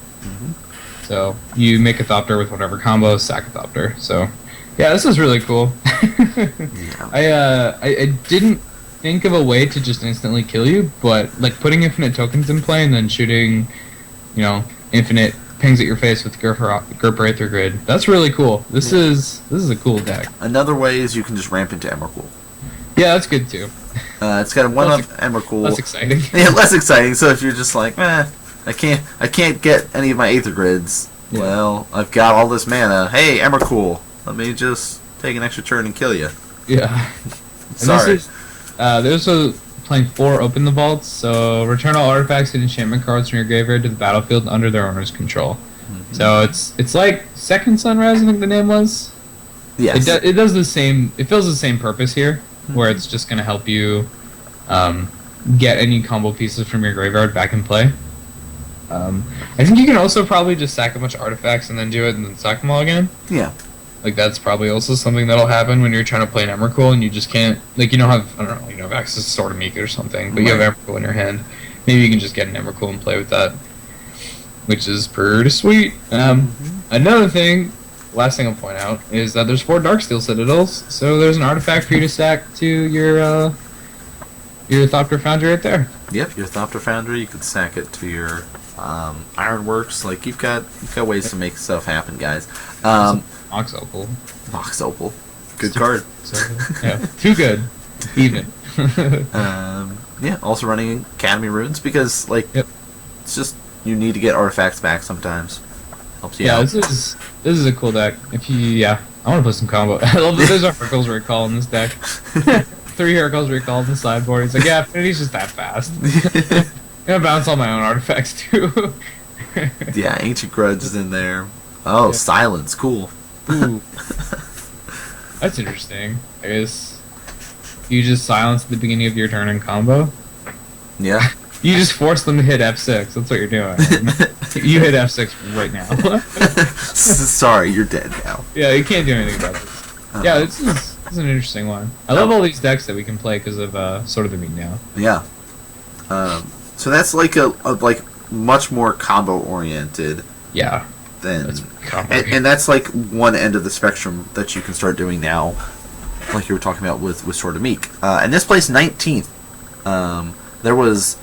So you make a Thopter with whatever combo, sack a Thopter. So, yeah, this is really cool. I didn't think of a way to just instantly kill you, but like putting infinite tokens in play and then shooting, infinite pings at your face with Gurper Aether Grid. That's really cool. This is a cool deck. Another way is you can just ramp into Emrakul. Yeah, that's good too. It's got a 1 of Emrakul. Less exciting. Yeah, less exciting. So if you're just like, I can't get any of my Aether Grids. Yeah. Well, I've got all this mana. Hey, Emrakul, let me just take an extra turn and kill you. Yeah. Sorry. There's also playing 4 Open the Vaults, so return all artifacts and enchantment cards from your graveyard to the battlefield under their owner's control. So it's like Second Sunrise, I think the name was. Yes. It does the same. It fills the same purpose here, where it's just going to help you get any combo pieces from your graveyard back in play. I think you can also probably just sack a bunch of artifacts and then do it and then sack them all again. Yeah. Like, that's probably also something that'll happen when you're trying to play an Emrakul and you just can't, like, you don't have, I don't know, you have access to Sword of Mika or something, but you have Emrakul in your hand. Maybe you can just get an Emrakul and play with that, which is pretty sweet. Another thing, last thing I'll point out, is that there's 4 Darksteel Citadels, so there's an artifact for you to stack to your Thopter Foundry right there. Yep, your Thopter Foundry, you could stack it to your Ironworks. Like, you've got ways to make stuff happen, guys. Mox Opal. Mox Opal. Good card. Yeah, too good. Even. Yeah, also running Academy Runes because, like, it's just, you need to get artifacts back sometimes. Helps you out. This is a cool deck. I want to play some combo. I love that there's a Hercules Recall in this deck. 3 Hercules Recall in the sideboard. He's like, Affinity's just that fast. I'm gonna bounce all my own artifacts too. Yeah, Ancient Grudge is in there. Oh, Silence, cool. Ooh. That's interesting. I guess you just silence at the beginning of your turn in combo. Yeah. You just force them to hit F6. That's what you're doing. You hit F6 right now. Sorry, you're dead now. Yeah, you can't do anything about this. Yeah, this is an interesting one. I love all these decks that we can play because of Sword of the Meek now. Yeah. So that's like a much more combo oriented. Yeah. And that's like one end of the spectrum that you can start doing now, like you were talking about with Sword of Meek. And this placed 19th. There was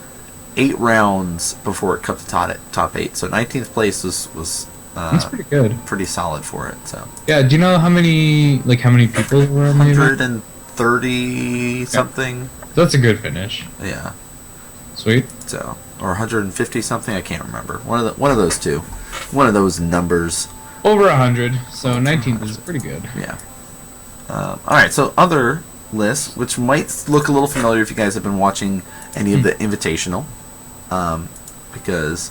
8 rounds before it cut the top 8, so 19th place was that's pretty good. Pretty solid for it. So yeah, do you know how many people were on the 130 something? That's a good finish. Yeah. Sweet. So, or 150 something, I can't remember. One of those two. One of those numbers. Over 100, so 19th is pretty good. Yeah. Alright, so other lists, which might look a little familiar if you guys have been watching any of the Invitational. because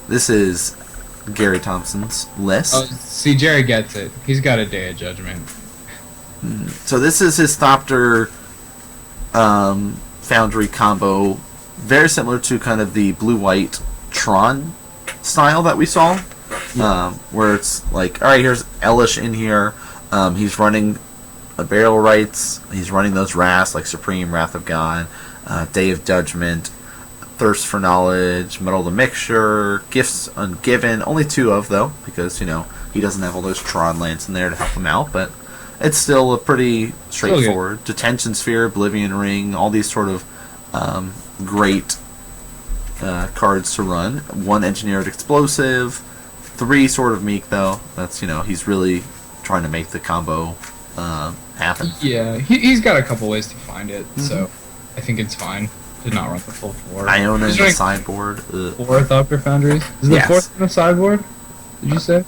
this is Gary Thompson's list. Oh, see, Jerry gets it. He's got a Day of Judgment. So this is his Thopter Foundry combo, very similar to kind of the blue-white Tron style that we saw, where it's like, all right, here's Elish in here. He's running burial rites. He's running those wraths like Supreme, Wrath of God, Day of Judgment, Thirst for Knowledge, Metal of the Mixture, Gifts Ungiven. Only 2 of, though, because, he doesn't have all those Tron lands in there to help him out, but it's still a pretty straightforward. Detention Sphere, Oblivion Ring, all these sort of great cards to run. 1 Engineered Explosive, 3 sort of Meek, though. That's, he's really trying to make the combo happen. Yeah, he's got a couple ways to find it, so I think it's fine to not run the full 4. Iona in the sideboard. 4 Thopter Foundries? Is the 4th in the sideboard? Did you say?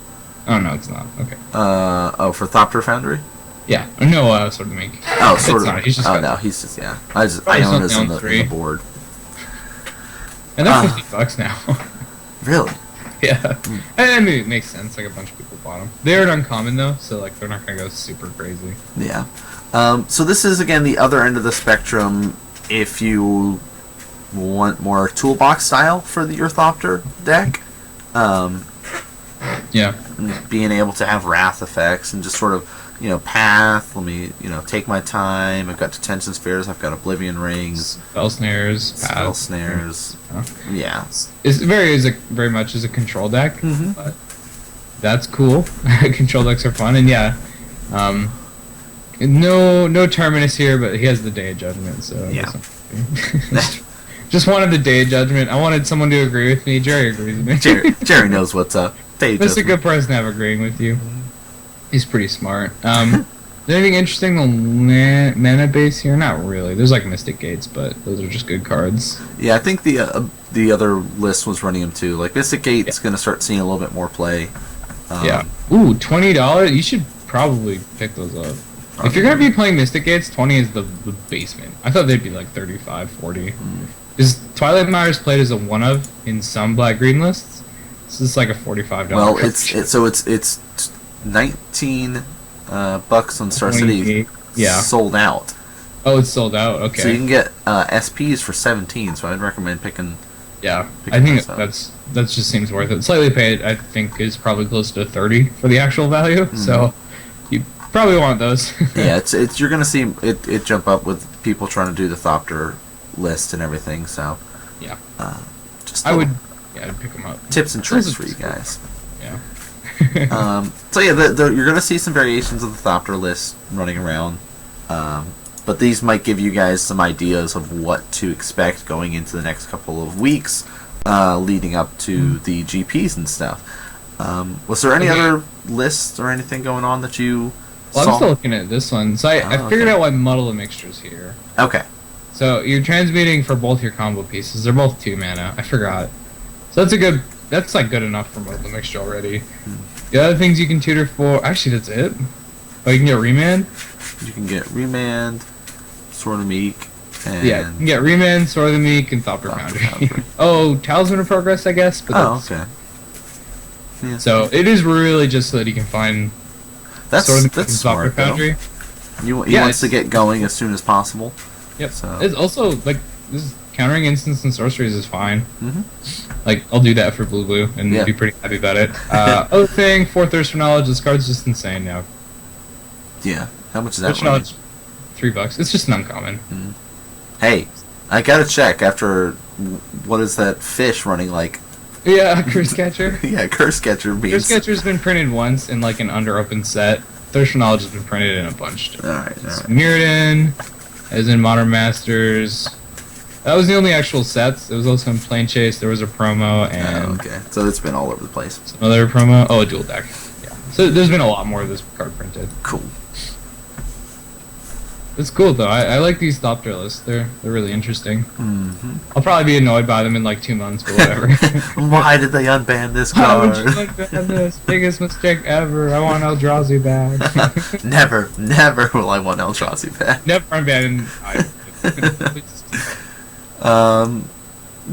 Oh, no, it's not. Okay. For Thopter Foundry? Yeah. No, sort of Meek. Oh, sort of. Not. He's just he's just, Iona's in the board. And they're $50 now. Really? Yeah. I mean, it makes sense. Like, a bunch of people bought them. They're uncommon, though, so, like, they're not going to go super crazy. Yeah. So this is, again, the other end of the spectrum if you want more toolbox style for your Thopter deck. Yeah. Being able to have Wrath effects and just sort of, path. Let me, take my time. I've got Detention Spheres. I've got Oblivion Rings. Spell Snares. Spell Snares. Yeah. It's very much as a control deck, but that's cool. Control decks are fun, and no Terminus here, but he has the Day of Judgment, so yeah. Just wanted the Day of Judgment. I wanted someone to agree with me. Jerry agrees with me. Jerry knows what's up. That's a good person to have agreeing with you. He's pretty smart. Is there anything interesting on mana base here? Not really. There's like Mystic Gates, but those are just good cards. Yeah, I think the other list was running them too. Like Mystic Gate's going to start seeing a little bit more play. Yeah. Ooh, $20. You should probably pick those up. Okay. If you're going to be playing Mystic Gates, 20 is the basement. I thought they'd be like 35, 40. Because Twilight Mire's played as a one of in some black-green lists. So it's like a $45. Well, it's 19 bucks on Star City. Yeah. Sold out. Oh, it's sold out. Okay. So you can get SPs for 17. So I'd recommend picking. Yeah, I think that just seems worth it. Slightly paid, I think, is probably close to 30 for the actual value. So you probably want those. Yeah, it's you're gonna see it jump up with people trying to do the Thopter list and everything. So yeah, I'd pick them up. Tips and tricks for you guys. Yeah. So yeah, you're gonna see some variations of the Thopter list running around. But these might give you guys some ideas of what to expect going into the next couple of weeks, leading up to the GPs and stuff. Was there any other lists or anything going on that you saw? I'm still looking at this one. So I figured out why Muddle the Mixture's here. Okay. So you're transmuting for both your combo pieces. They're both 2 mana. I forgot. So that's like good enough for Muddle the Mixture already. The other things you can tutor for... Actually, that's it. Oh, you can get Remand? You can get Remand, Sword of Meek, and... Yeah, you can get Remand, Sword of the Meek, and Thopter Foundry. Oh, Talisman of Progress, I guess? But okay. Yeah. So, it is really just so that he can find that's Sword of the Meek and smart, Thopter Foundry. He wants to get going as soon as possible. Yep. So. It's also, like, this countering instants and sorceries is fine. Like, I'll do that for blue, and be pretty happy about it. Other thing, 4 Thirst for Knowledge, this card's just insane now. Yeah. How much is that? Knowledge, $3. It's just an uncommon. Hey, I gotta check after. What is that fish running like? Yeah, Curse Catcher. Yeah, Curse Catcher means. Curse Catcher's been printed once in like an under-open set. Thirst for Knowledge has been printed in a bunch. Alright. Mirrodin, as in Modern Masters. That was the only actual sets. It was also in Plane Chase. There was a promo and. Okay, so it's been all over the place. Another promo. Oh, a dual deck. Yeah. So there's been a lot more of this card printed. Cool. It's cool though. I like these Thopter lists. They're really interesting. I'll probably be annoyed by them in like 2 months, but whatever. Why did they unban this Why card? would you unban this? Biggest mistake ever. I want Eldrazi back. Never will I want Eldrazi back. Never unban.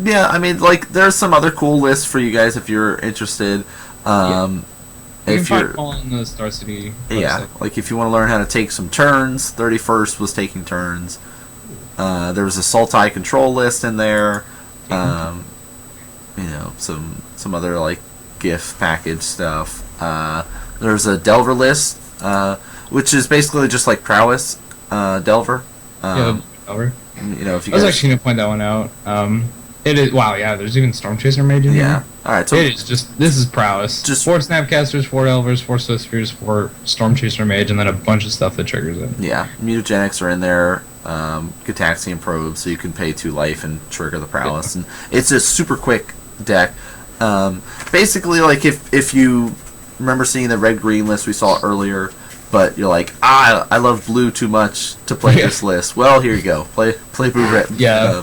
Yeah, I mean, like, there's some other cool lists for you guys if you're interested. You can If find you're, all on the Star City website. yeah, like if you want to learn how to take some turns, 31st was taking turns. There was a Sultai control list in there. You know, some other like GIF package stuff. There's a Delver list, which is basically just like prowess Delver. Delver. You know, if you I was guys, actually gonna point that one out. It is wow, yeah. There's even Storm Chaser Mage in yeah. there. All right, so It is this is prowess. Just 4 Snapcasters, 4 Delvers, 4 Swift Spears, 4 Storm Chaser Mage, and then a bunch of stuff that triggers it. yeah, mutagenics are in there. Gataxian probes, so you can pay 2 life and trigger the prowess, and it's a super quick deck. Basically, like if you remember seeing the red-green list we saw earlier, but you're like, I love blue too much to play this list. Well, here you go. Play blue-red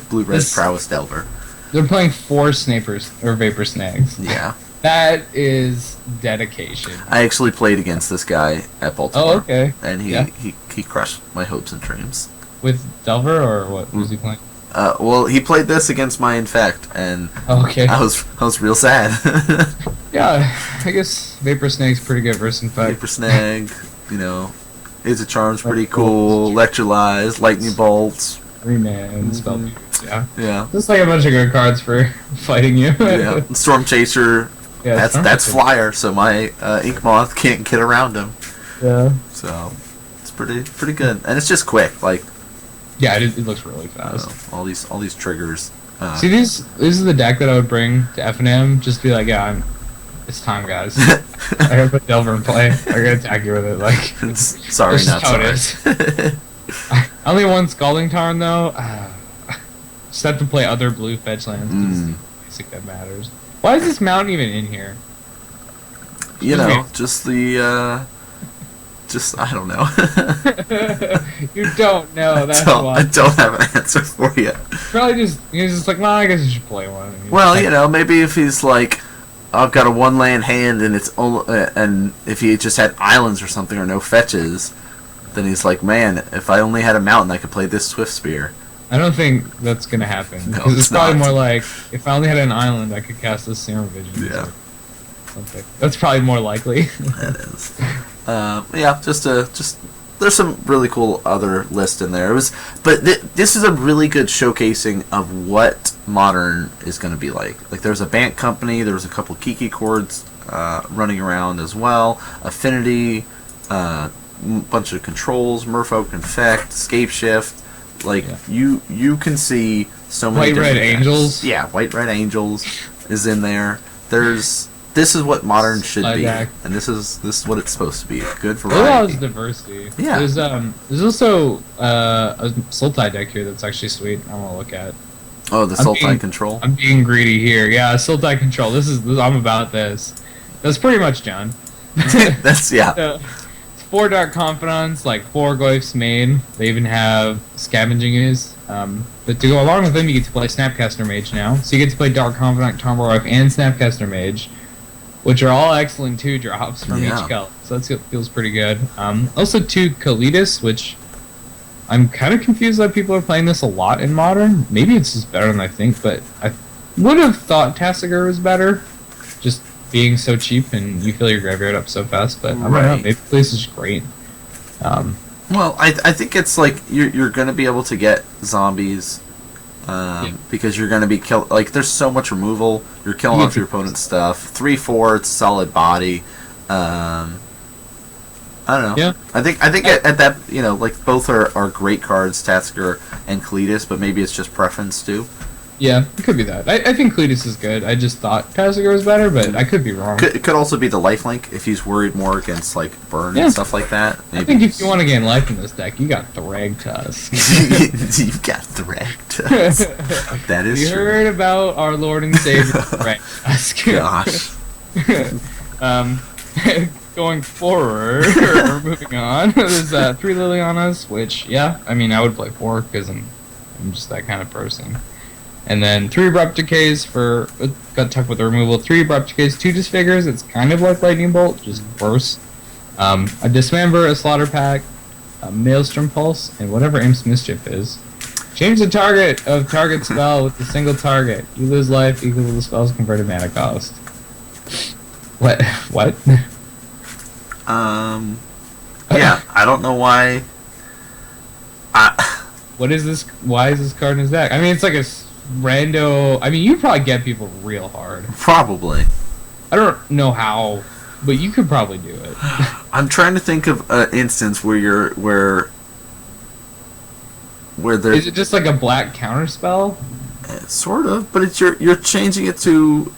blue-red prowess Delver. They're playing 4 Snapers or Vapor Snags. Yeah. That is dedication. I actually played against this guy at Baltimore. Oh, okay. And he crushed my hopes and dreams. With Delver or what was he playing? Well, he played this against my Infect, and okay. I was real sad. Yeah, I guess Vapor Snag's pretty good versus Infect. Vapor Snag, you know, Is a Charm's pretty cool. Electrolyze, Lightning Bolts. 3-man spell beaters, yeah. Yeah. Just like a bunch of good cards for fighting you. Yeah. Storm Chaser. Yeah, that's Flyer, so my Ink Moth can't get around him. Yeah. So it's pretty good, and it's just quick. Like, yeah, it looks really fast. All these triggers. See, this is the deck that I would bring to FNM. Just be like, yeah, it's time, guys. I gotta put Delver in play. I gotta attack you with it. Like, sorry, not sorry. It is. Only one Scalding Tarn though. Just have to play other blue fetch lands. Basic that matters. Why is this mountain even in here? You know, just I don't know. You don't know. That's why. I don't have an answer for you. Probably he's just like, well, I guess you should play one. Well, you know, maybe if he's like, I've got a 1-land hand and it's only, and if he just had islands or something or no fetches, then he's like, man, if I only had a mountain, I could play this Swift Spear. I don't think that's gonna happen. No, Because it's probably not. more like, if I only had an island, I could cast this Serum Vision. Yeah. Something. That's probably more likely. That is. Yeah, just there's some really cool other list in there. But this is a really good showcasing of what Modern is going to be like. Like, there's a Bant Company, there was a couple Kiki chords running around as well, Affinity, bunch of controls, Merfolk Infect, Scape Shift. Like, you can see so many White Red different decks. Angels. Yeah, White Red Angels is in there. This is what Modern should be, Deck. and this is what it's supposed to be. A good There's a lot variety. of diversity. Yeah. There's also a Sultai deck here that's actually sweet. I want to look at. Oh, the Sultai Control. I'm being greedy here. Yeah, Sultai Control. I'm about this. That's pretty much John. That's It's 4 Dark Confidants, like 4 Glyphs made. They even have Scavenging Ooze. But to go along with them, you get to play Snapcaster Mage now. So you get to play Dark Confidant, Tomboy Wife, and Snapcaster Mage, which are all excellent 2-drops from each color. So that feels pretty good. Also 2 Kalitas, which I'm kind of confused that people are playing this a lot in Modern. Maybe it's just better than I think, but I would have thought Tassiger was better, just being so cheap and you fill your graveyard up so fast. But I don't know, maybe this is great. Well, I think it's like you're going to be able to get zombies because you're going to be like, there's so much removal. You're killing off your opponent's stuff. 3/4, it's solid body. I don't know. Yeah. I think at that, you know, like, both are great cards, Tasker and Cletus, but maybe it's just preference too. Yeah, it could be that. I think Cletus is good. I just thought Tassiger was better, but I could be wrong. It could also be the lifelink if he's worried more against, like, burn and stuff like that. Maybe. I think if you want to gain life in this deck, you got Thragtusk. You've got Thragtusk. That is you true. heard about our Lord and Savior Thragtusk. Gosh. Going forward, or moving on, there's 3 Lilianas, which, yeah, I mean, I would play 4 because I'm just that kind of person. And then 3 Abrupt Decays for, got tough with the removal, 3 Abrupt Decays, 2 Disfigures, it's kind of like Lightning Bolt, just worse. A Dismember, a Slaughter Pack, a Maelstrom Pulse, and whatever Imp's Mischief is. Change the target of target spell with a single target. You lose life equal to the spell's converted mana cost. What? What? Yeah, I don't know why. What is this? Why is this card in his deck? I mean, it's like a rando. I mean, you probably get people real hard. Probably. I don't know how, but you could probably do it. I'm trying to think of an instance where there's Is it just like a black counter spell? sort of, but it's you're changing it to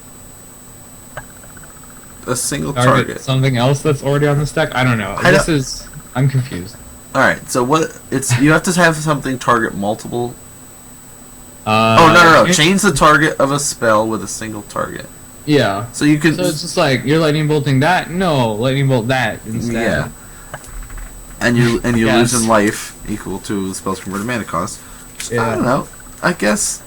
a single target. Something else that's already on this deck? I don't know. I'm confused. All right, so you have to have something target multiple. No. No. Change the target of a spell with a single target. Yeah. So you can. So it's just like you're lightning bolting that. No, lightning bolt that instead. Yeah. And you're Yes. losing life equal to the spell's converted mana cost. Yeah. I don't know. I guess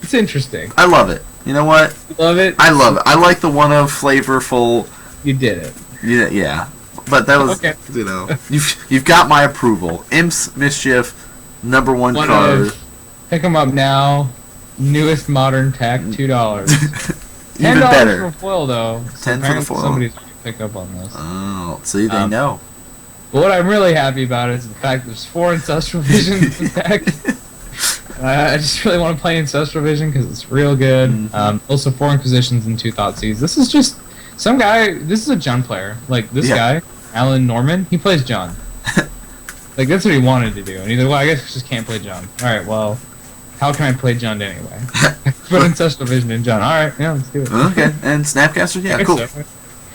It's interesting. I love it. You know what? Love it. I love it. I like the one of flavorful. You did it. Yeah. But that was, Okay. you've got my approval. Imps Mischief, number one card. Pick them up now. Newest modern tech, $2. Even $10 better. for foil though. 10 for the foil. Somebody's gonna pick up on this. Oh, see, they know. But what I'm really happy about is the fact there's 4 Ancestral Visions in the deck. I just really want to play Ancestral Vision because it's real good. Mm-hmm. Also 4 Inquisitions and 2 Thoughtseize. This is just some guy. This is a Jund player. Like this guy, Alan Norman. He plays Jund. Like that's what he wanted to do. And either way, I guess he just can't play Jund. All right, well, how can I play Jund anyway? Put Ancestral Vision in Jund. All right, yeah, let's do it. Okay, and Snapcaster, yeah, cool. So.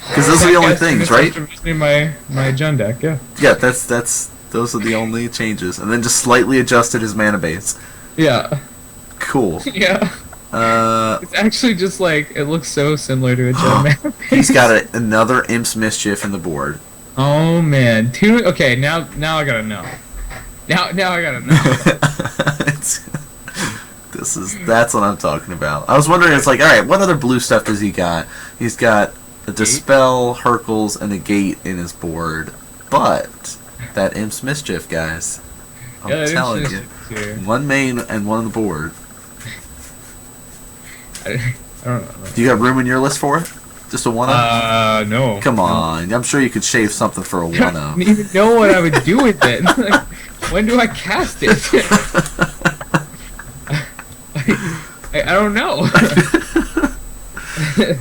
Because those are the only things, right? In my Jund deck, yeah. Yeah, those are the only changes, and then just slightly adjusted his mana base. Yeah. Cool. Yeah. It's actually just like it looks so similar to a Jund mana base. He's got another Imp's Mischief in the board. Oh man, 2. Okay, now I gotta know. Now I gotta know. That's what I'm talking about. I was wondering, it's like, all right, what other blue stuff does he got? He's got a Dispel, Hercules, and a Gate in his board, but that Imp's Mischief, guys, I'm telling you, one main and one on the board. I don't know. Do you have room in your list for it? Just a one-up? No. Come on, I'm sure you could shave something for a I one-up. don't even know what I would do with it. Like, when do I cast it? I don't know.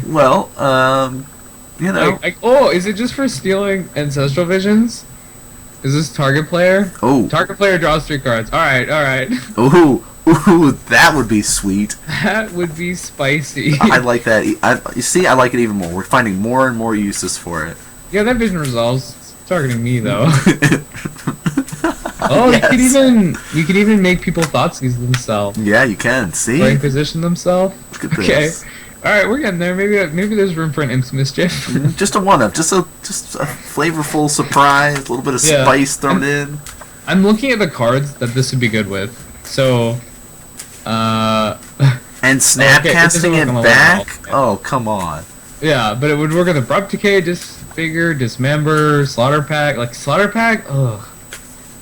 Well, you know. Is it just for stealing Ancestral Visions? Is this target player? Oh. Target player draws 3 cards. Alright. Ooh, that would be sweet. That would be spicy. I like that. You see, I like it even more. We're finding more and more uses for it. Yeah, that vision resolves. It's targeting me though. Oh, yes. you could even make people Thoughtseize themselves. Yeah, you can. See? Or Inquisition themselves. Look at this. Okay. Alright, we're getting there. Maybe there's room for an Imp's Mischief. Just a one-up. Just a flavorful surprise. A little bit of spice thrown in. I'm looking at the cards that this would be good with. So, and Snapcasting it back? Oh, come on. Yeah, but it would work with Abrupt Decay, Disfigure, Dismember, Slaughter Pack. Like, Slaughter Pack, ugh.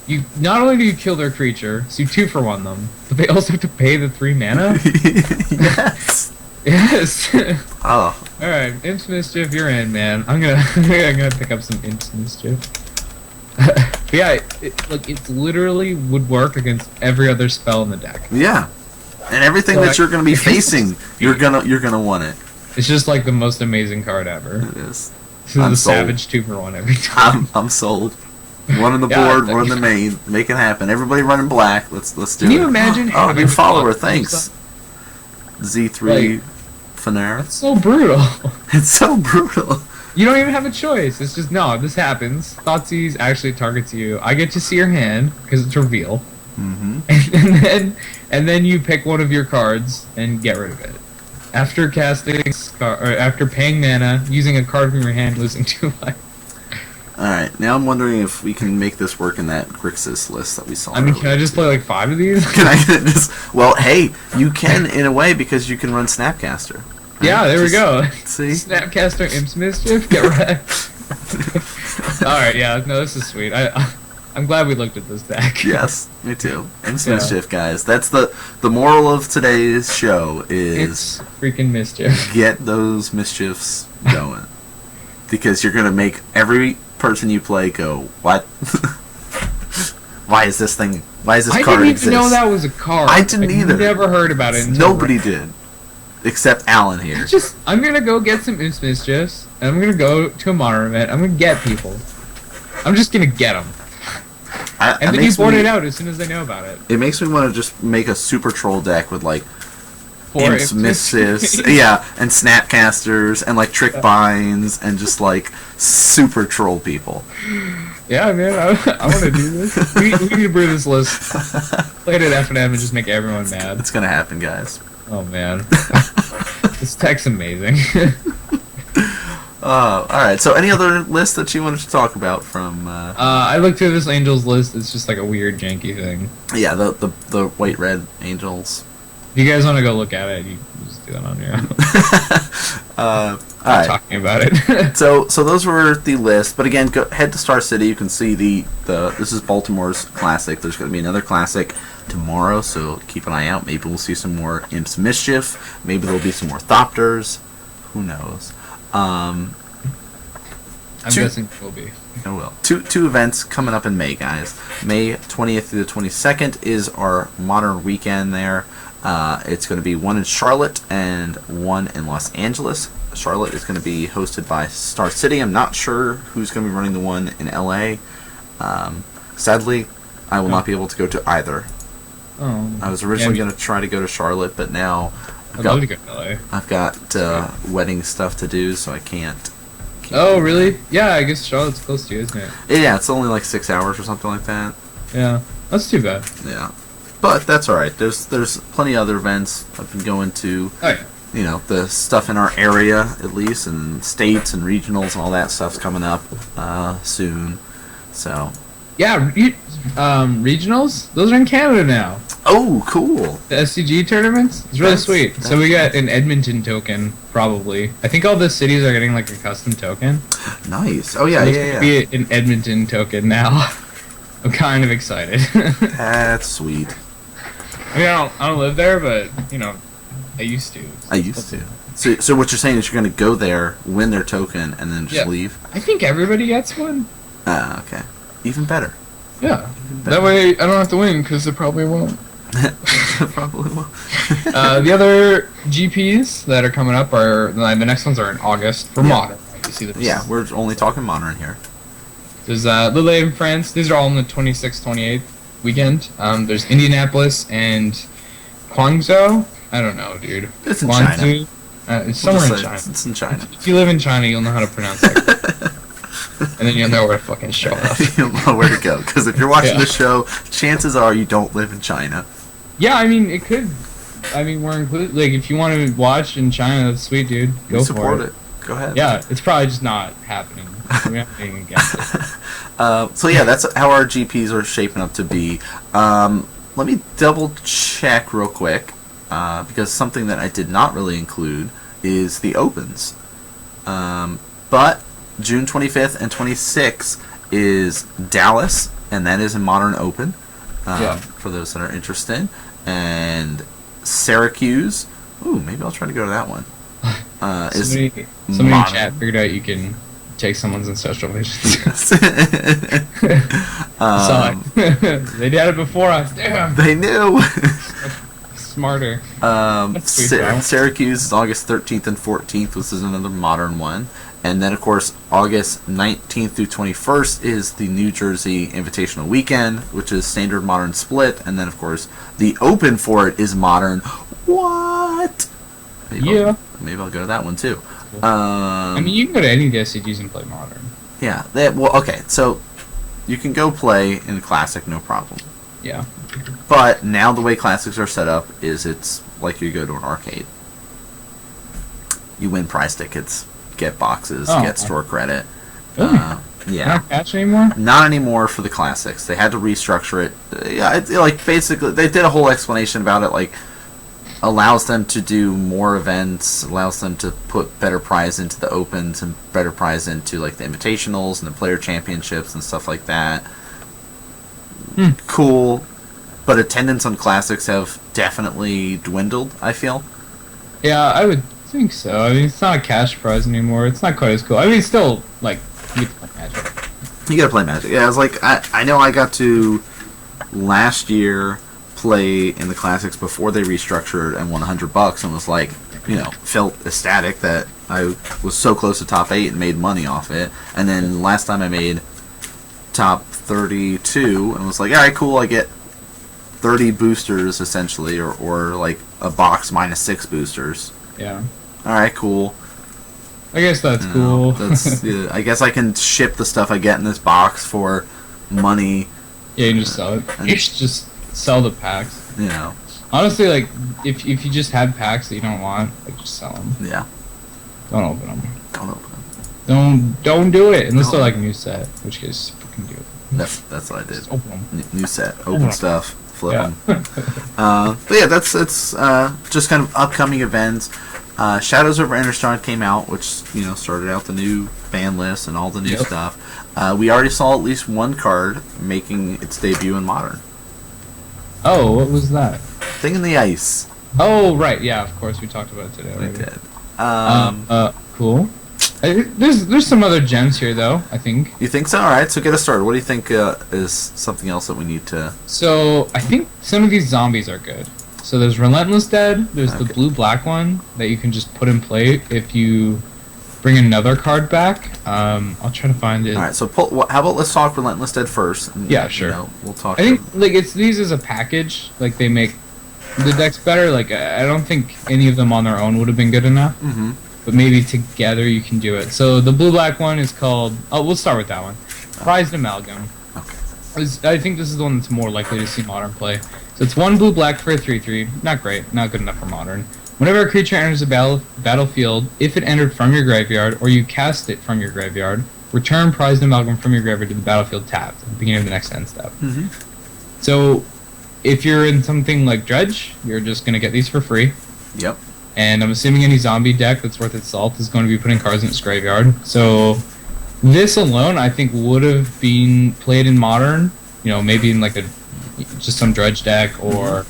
You not only do you kill their creature, so you 2-for-1 them, but they also have to pay the 3 mana? Yes. Yes. Oh. Alright, Imp's Mischief, you're in, man. I'm gonna pick up some Imp's Mischief. But yeah, it literally would work against every other spell in the deck. Yeah. And everything that you're going to be facing, you're gonna want it. It's just like the most amazing card ever. It is. This is a savage 2-for-1 every time. I'm sold. One on the board, one on the main. Make it happen. Everybody running black. Let's do it. Can you imagine? Oh, new follower. Thanks. Z3 Fanera. It's so brutal. It's so brutal. You don't even have a choice. It's just no. This happens. Thoughtseize actually targets you. I get to see your hand because it's reveal. Mm-hmm. and then you pick one of your cards and get rid of it. After casting or after paying mana, using a card from your hand, losing 2 life. Alright, now I'm wondering if we can make this work in that Grixis list that we saw. I mean, can I just play like 5 of these? Can I just... Well, hey, you can in a way because you can run Snapcaster. Right? Yeah, there we go. See? Snapcaster Imp's Mischief, get wrecked. Alright, yeah, no, this is sweet. I'm glad we looked at this deck. Yes, me too. Imps Mischief, guys. That's the moral of today's show is It's freaking Mischief. get those mischiefs going. Because you're going to make every person you play go, what? Why is this card exist? I didn't even know that was a card. I didn't either. Never heard about it. Nobody did. Except Alan here. I'm going to go get some Imps Mischiefs, and I'm going to go to a modern event. I'm going to get people. I'm just going to get them. And then you board it out as soon as they know about it. It makes me want to just make a super troll deck with, like, Imps Mischiefs, yeah, and Snapcasters, and, like, Trick Binds, and just, like, super troll people. Yeah, man, I want to do this. We need to brew this list, play it at F&M, and just make everyone mad. It's gonna happen, guys. Oh, man. This tech's amazing. Alright, so any other list that you wanted to talk about from... I looked through this Angels list. It's just like a weird, janky thing. Yeah, the white-red Angels. If you guys want to go look at it, you can just do that on your own. Alright. Talking about it. So those were the list, but again, head to Star City. You can see this is Baltimore's classic. There's going to be another classic tomorrow, so keep an eye out. Maybe we'll see some more Imps Mischief. Maybe there'll be some more Thopters. Who knows? I'm guessing it will be. It will. Two events coming up in May, guys. May 20th through the 22nd is our Modern Weekend there. It's going to be one in Charlotte and one in Los Angeles. Charlotte is going to be hosted by Star City. I'm not sure who's going to be running the one in LA. Sadly, I will not be able to go to either. Oh. I was originally going to try to go to Charlotte, but now I'd love to go to LA. I've got wedding stuff to do, so I can't. Oh, really? Yeah, I guess Charlotte's close to you, isn't it? Yeah, it's only like 6 hours or something like that. Yeah, that's too bad. Yeah, but that's all right. There's plenty of other events I've been going to. Oh yeah. You know, the stuff in our area at least, and states and regionals and all that stuff's coming up soon. So. Yeah, regionals. Those are in Canada now. Oh, cool. The SCG tournaments. It's really sweet. So we got an Edmonton token, probably. I think all the cities are getting like a custom token. Nice. Oh yeah, so yeah. Be an Edmonton token now. I'm kind of excited. That's sweet. I mean, I don't live there, but you know, I used to. I used to. So what you're saying is you're going to go there, win their token, and then just leave? I think everybody gets one. Okay. Even better. Yeah. That way I don't have to win, because it probably won't. Probably won't. The other GPs that are coming up are the next ones are in August for Modern. You see this? Yeah, we're only talking Modern here. There's Lille in France. These are all on the 26th, 28th weekend. There's Indianapolis and Guangzhou. I don't know, dude. It's in China. It's somewhere in China. It's in China. If you live in China, you'll know how to pronounce it. And then you'll know where to fucking show up. You'll know where to go. Because if you're watching the show, chances are you don't live in China. Yeah, I mean, it could. I mean, we're included. Like, if you want to watch in China, that's sweet, dude. Go support for it. Go ahead. Yeah, it's probably just not happening. We're not being against it. So yeah, that's how our GPs are shaping up to be. Let me double check real quick, because something that I did not really include is the Opens. But June 25th and 26th is Dallas, and that is a Modern Open, for those that are interested. And Syracuse, ooh, maybe I'll try to go to that one. Somebody in chat figured out you can take someone's ancestral visions. Saw it. They did it before us. Damn. They knew. Smarter. Syracuse is August 13th and 14th, which is another Modern one. And then, of course, August 19th through 21st is the New Jersey Invitational Weekend, which is standard Modern split. And then, of course, the Open for it is Modern. What? Maybe I'll go to that one, too. I mean, you can go to any of the SCGs and play Modern. Yeah. Well, okay. So, you can go play in Classic, no problem. Yeah. But now the way Classics are set up is it's like you go to an arcade. You win prize tickets, get boxes, get store credit. Really? Yeah. Not cash anymore? Not anymore for the Classics. They had to restructure it. Yeah, like basically they did a whole explanation about it. Like allows them to do more events, allows them to put better prize into the Opens and better prize into like the Invitationals and the Player Championships and stuff like that. cool, but attendance on classics have definitely dwindled, I feel. Yeah, I would think so. I mean, it's not a cash prize anymore. It's not quite as cool. I mean, it's still, like, you get to play Magic. You gotta play Magic. Yeah, it's like, I know I got to, last year, play in the classics before they restructured and won $100 and was like, felt ecstatic that I was so close to top 8 and made money off it. And then last time I made top 32 and was like, alright, cool, I get 30 boosters essentially, or like a box minus 6 boosters. Yeah. Alright, cool. I guess that's cool. Yeah, I guess I can ship the stuff I get in this box for money. Yeah, you can just sell it. You should just sell the packs. Honestly, like, if you just had packs that you don't want, like, just sell them. Yeah. Don't open them. Don't open them. Don't do it unless they're like a new set, in which case fucking do it. That's what I did. Just open them. New set, open stuff, flip them. But yeah, that's just kind of upcoming events. Shadows over Innistrad came out, which started out the new ban list and all the new stuff. We already saw at least one card making its debut in Modern. Oh, what was that? Thing in the Ice. Oh, right. Yeah, of course. We talked about it today. We did. Cool. There's some other gems here, though, I think. You think so? All right, so get us started. What do you think is something else that we need to... So, I think some of these zombies are good. So there's Relentless Dead, there's the blue-black one that you can just put in play if you bring another card back. I'll try to find it. Alright, so how about let's talk Relentless Dead first. And, yeah, sure. We'll talk... I think, like, it's these as a package. Like, they make the decks better. Like, I don't think any of them on their own would have been good enough. Mm-hmm. But maybe together you can do it. So the blue-black one is called... Oh, we'll start with that one. Prized Amalgam. Okay. I think this is the one that's more likely to see Modern play. So it's 1 blue-black for a 3/3. Not great. Not good enough for Modern. Whenever a creature enters the battlefield, if it entered from your graveyard, or you cast it from your graveyard, return Prized Amalgam from your graveyard to the battlefield tapped at the beginning of the next end step. Mm-hmm. So if you're in something like Dredge, you're just going to get these for free. Yep. And I'm assuming any zombie deck that's worth its salt is going to be putting cards in its graveyard. So this alone, I think, would have been played in Modern. Maybe in like just some Dredge deck, or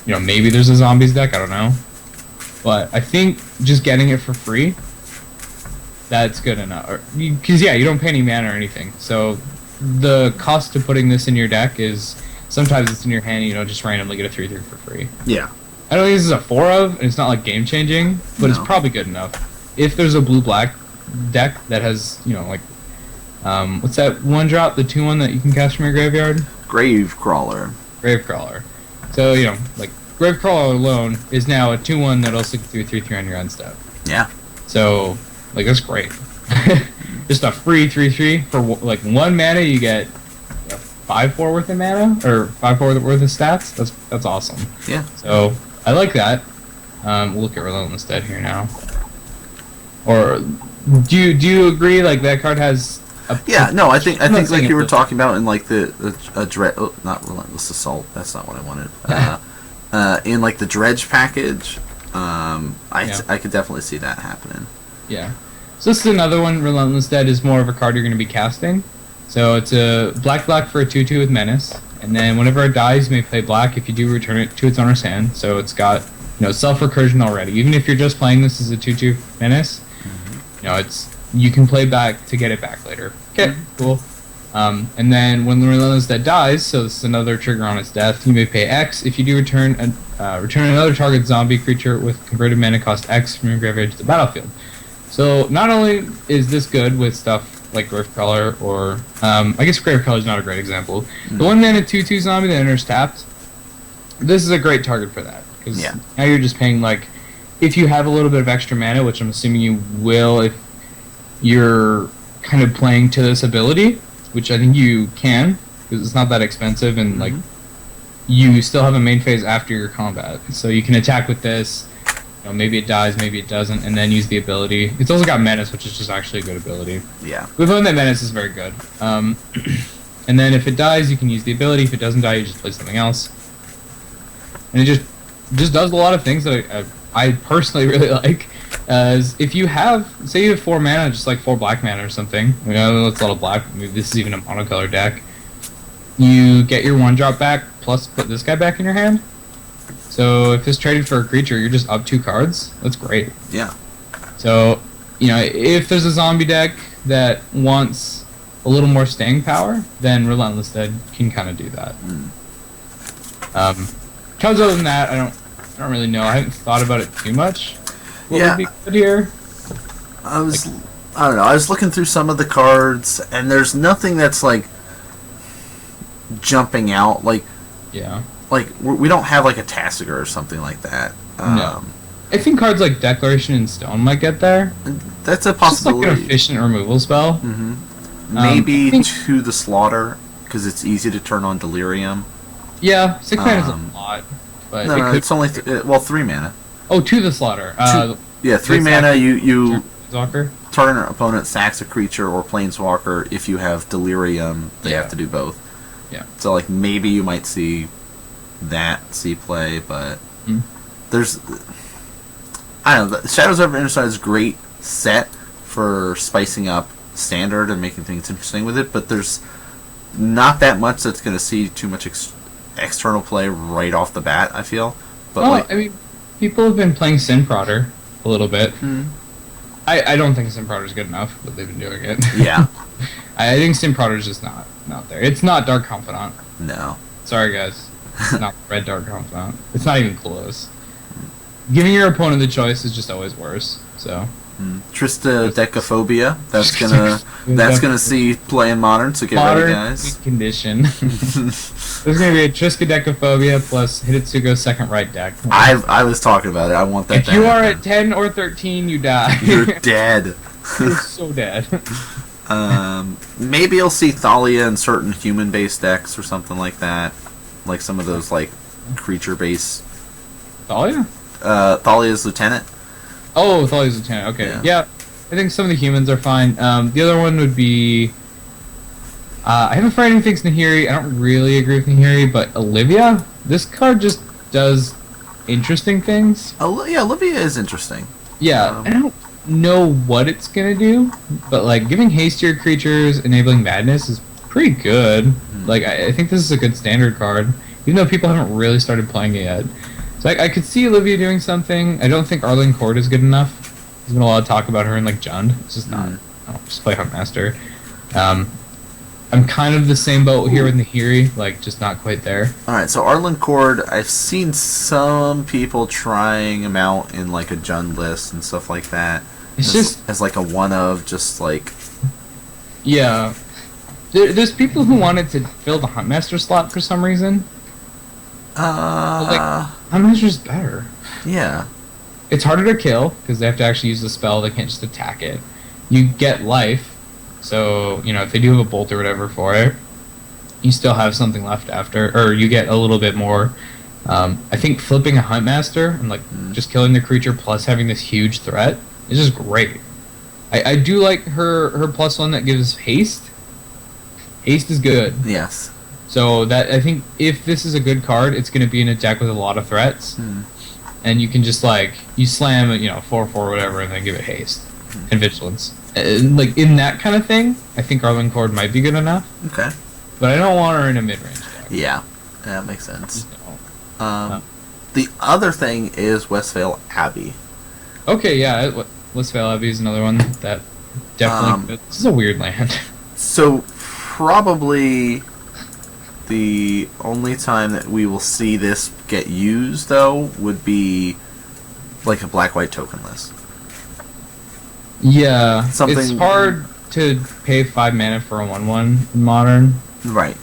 maybe there's a zombies deck. I don't know. But I think just getting it for free, that's good enough. Because you don't pay any mana or anything. So the cost to putting this in your deck is sometimes it's in your hand. Just randomly get a 3/3 for free. Yeah. I don't think this is a 4-of, and it's not like game changing, but it's probably good enough. If there's a blue-black deck that has, what's that one drop, the 2/1 that you can cast from your graveyard? Gravecrawler. Gravecrawler. So, like, Gravecrawler alone is now a 2/1 that'll stick through 3/3 on your end step. Yeah. So, like, that's great. Just a free 3/3 for, like, 1 mana, you get 5/4 worth of mana, or 5/4 worth of stats. That's awesome. Yeah. So, I like that. We'll look at Relentless Dead here now. Or do you agree? Like that card has a I think like you were talking about in like the not Relentless Assault. That's not what I wanted. In like the Dredge package, I could definitely see that happening. Yeah. So this is another one. Relentless Dead is more of a card you're going to be casting. So it's a black for a 2/2 with Menace. And then whenever it dies, you may play black. If you do, return it to its owner's hand. So it's got self-recursion already. Even if you're just playing this as a 2/2 Menace, you can play back to get it back later. Okay, cool. And then when the Relentless Dead dies, so this is another trigger on its death, you may pay X. If you do, return another target zombie creature with converted mana cost X from your graveyard to the battlefield. So not only is this good with stuff like Gravecrawler, or I guess Gravecrawler is not a great example. The 1 mana 2/2 zombie that enters tapped, this is a great target for that, because now you're just paying, like, if you have a little bit of extra mana, which I'm assuming you will if you're kind of playing to this ability, which I think you can, because it's not that expensive, and like you still have a main phase after your combat, so you can attack with this. Maybe it dies, maybe it doesn't, and then use the ability. It's also got Menace, which is just actually a good ability. Yeah. We found that Menace is very good. And then if it dies, you can use the ability. If it doesn't die, you just play something else. And it just does a lot of things that I personally really like. As if you have, say you have 4 mana, just like 4 black mana or something. That's a lot of black. Maybe this is even a monocolor deck. you get your 1-drop back, plus put this guy back in your hand. So if it's traded for a creature, you're just up 2 cards. That's great. Yeah. So, you know, if there's a zombie deck that wants a little more staying power, then Relentless Dead can kind of do that. Other than that, I don't really know. I haven't thought about it too much. What would be good here? I don't know. I was looking through some of the cards, and there's nothing that's like jumping out. Like we don't have like a Tasigur or something like that. No. I think cards like Declaration in Stone might get there. That's a possibility. Just like an efficient removal spell. Maybe To the Slaughter, because it's easy to turn on Delirium. Yeah, 6 mana is a lot. But no, it's only 3 mana. Oh, To the Slaughter. 3 mana. You Planeswalker. Turn an opponent sacks a creature or Planeswalker. If you have Delirium, they have to do both. Yeah. So like maybe you might see play, but there's I don't know. Shadows over Innistrad is a great set for spicing up Standard and making things interesting with it, but there's not that much that's going to see too much external play right off the bat, I feel. But I mean, people have been playing Sin Prodder a little bit. I don't think Sin Prodder is good enough, but they've been doing it. Yeah. I think Sin Prodder is just not there. It's not Dark Confidant. No. Sorry, guys. It's not Red Dark Confidant. It's not even close. Giving your opponent the choice is just always worse. So. Triskaidekaphobia. That's gonna see play in Modern. So get ready, guys. Condition. There's gonna be a Triskaidekaphobia plus Hitotsugo's second right deck. I was talking about it. I want that. If you are at 10 or 13, you die. You're dead. You're so dead. Maybe you'll see Thalia in certain human-based decks or something like that, like some of those like creature-based. Thalia? Thalia's Lieutenant. Oh, Thalia's Lieutenant. Okay, yeah. I think some of the humans are fine. The other one would be. I have a friend who thinks Nahiri. I don't really agree with Nahiri, but Olivia. This card just does interesting things. Olivia is interesting. Yeah, I don't know what it's gonna do, but like giving haste to your creatures, enabling madness is pretty good. Like I think this is a good standard card, even though people haven't really started playing it yet. So I could see Olivia doing something. I don't think Arlene Court is good enough. There's been a lot of talk about her in like Jund. It's just not. Just play Huntmaster. I'm kind of the same boat here with Nahiri, like just not quite there. Alright, so Arlene Cord, I've seen some people trying him out in like a Jund list and stuff like that. It's just as like a one of, just like. Yeah. There's people who wanted to fill the Huntmaster slot for some reason. Huntmaster's better. Yeah. It's harder to kill, because they have to actually use the spell, they can't just attack it. You get life, so, you know, if they do have a bolt or whatever for it, you still have something left after, or you get a little bit more. I think flipping a Huntmaster and, like, just killing the creature plus having this huge threat is just great. I do like her +1 that gives haste. Haste is good. Yes. So that I think if this is a good card, it's going to be an attack with a lot of threats, and you can just like you slam it, 4/4 whatever, and then give it haste and vigilance. And, like in that kind of thing, I think Arlene Cord might be good enough. Okay. But I don't want her in a mid-range deck. Yeah, that makes sense. The other thing is Westvale Abbey. Okay, yeah, Westvale Abbey is another one that definitely. This is a weird land. So probably. The only time that we will see this get used, though, would be like a black-white token list. Yeah, it's hard to pay 5 mana for a 1/1 in Modern. Right.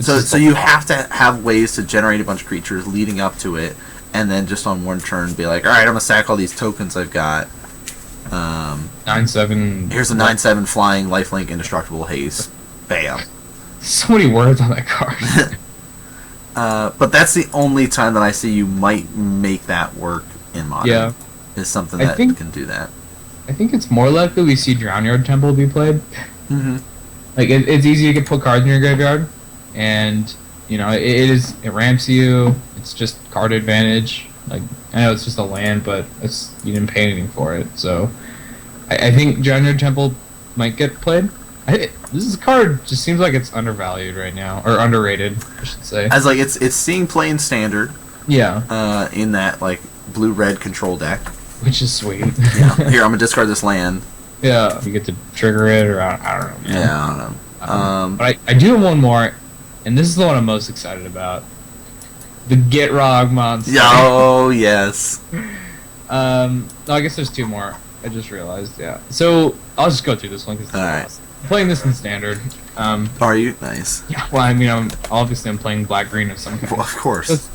So you have to have ways to generate a bunch of creatures leading up to it, and then just on one turn be like, all right, I'm gonna sack all these tokens I've got. 9/7. Here's a 9/7 flying lifelink indestructible haste. Bam. So many words on that card. But that's the only time that I see you might make that work in Modern. Yeah. Is something that can do that. I think it's more likely we see Drownyard Temple be played. Like, it's easy to put cards in your graveyard, and, it ramps you, it's just card advantage. Like, I know it's just a land, but you didn't pay anything for it, so I think Drownyard Temple might get played. This card just seems like it's undervalued right now, or underrated, I should say. As like it's seeing play in standard. Yeah. In that like blue-red control deck. Which is sweet. Yeah. Here, I'm gonna discard this land. Yeah. You get to trigger it, or I don't know. Man. Yeah, I don't know. But I do have one more, and this is the one I'm most excited about. The Gitrog monster. Oh, yes. No, I guess there's two more. I just realized, yeah. So, I'll just go through this one, because I'm playing this in standard. Are you? Nice. Yeah, well, I mean, I'm playing black-green of some kind. Well, of course. So, it's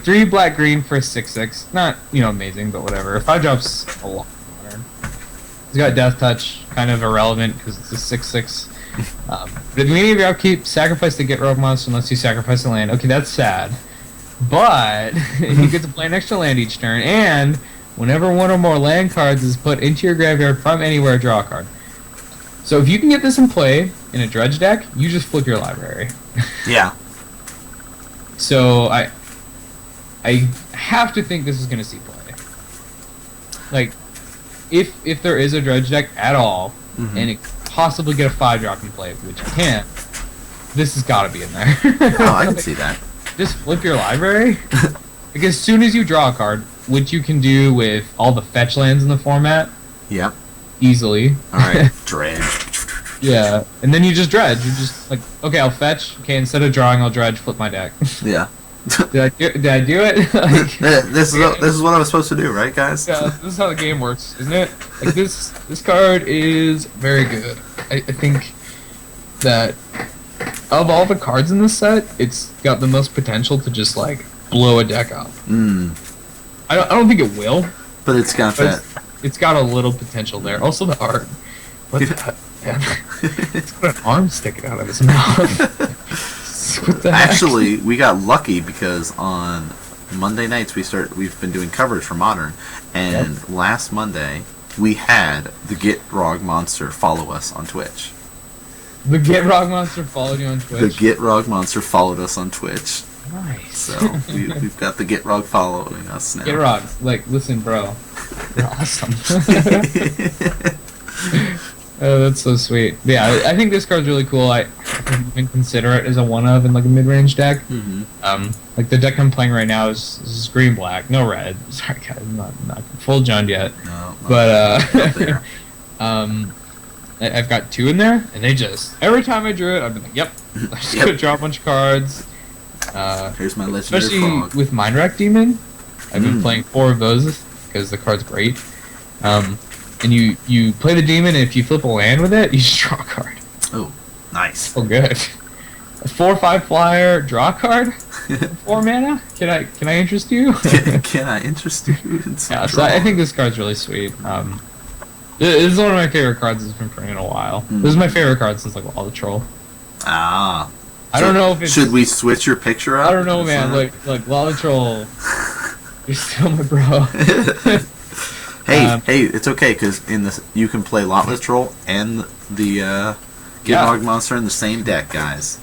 three black-green for a 6/6. Not, amazing, but whatever. 5 drops a lot modern. He's got Death Touch, kind of irrelevant, because it's a 6/6. But at the beginning of your upkeep, sacrifice the Gitrog monster unless you sacrifice a land. Okay, that's sad. But, you get to play an extra land each turn, and whenever one or more land cards is put into your graveyard from anywhere, draw a card. So if you can get this in play in a dredge deck, you just flip your library. Yeah. So I have to think this is going to see play. Like, if there is a dredge deck at all, and it possibly get a 5-drop in play, which it can, this has got to be in there. Oh, I can see that. Just flip your library. Like, as soon as you draw a card, which you can do with all the fetch lands in the format. Yep. Easily. Alright, dredge. Yeah, and then you just dredge. You just, like, okay, I'll fetch. Okay, instead of drawing, I'll dredge, flip my deck. Yeah. Did I do it? Like, this is what I was supposed to do, right, guys? Yeah, this is how the game works, isn't it? Like, this card is very good. I think that of all the cards in this set, it's got the most potential to just, like, blow a deck up. I don't think it will. But it's got that. It's got a little potential there. Also the art. What the It's got an arm sticking out of his mouth. What the heck? Actually, we got lucky because on Monday nights we've been doing coverage for Modern, and last Monday we had the Gitrog monster follow us on Twitch. The Gitrog monster followed you on Twitch? The Gitrog monster followed us on Twitch. Nice. So we've got the Gitrog following us now. Gitrog, like, listen, bro, you're awesome. Oh, that's so sweet. Yeah, I think this card's really cool. I can even consider it as a one-of in like a mid-range deck. Like the deck I'm playing right now is green-black, no red. Sorry, guys, I'm not full John yet. No, but I've got 2 in there, and they just every time I drew it, I've been like, yep, I'm just gonna draw a bunch of cards. Here's my legendary especially frog. with Mind Rack Demon, I've been playing 4 of those because the card's great. And you play the demon, and if you flip a land with it, you just draw a card. Oh, nice. Oh, good. A 4/5 flyer, draw a card. 4 mana. Can I interest you? Can I interest you in some Yeah, so draw? I think this card's really sweet. This is one of my favorite cards that's been printed in a while. This is my favorite card since like Law of the Troll. Ah. I don't know if it's... Should we switch your picture up? I don't know, man. Like Law of the Troll, you're still my bro. Hey, it's okay because in this you can play Lotless Troll and the Gitrog monster in the same deck, guys.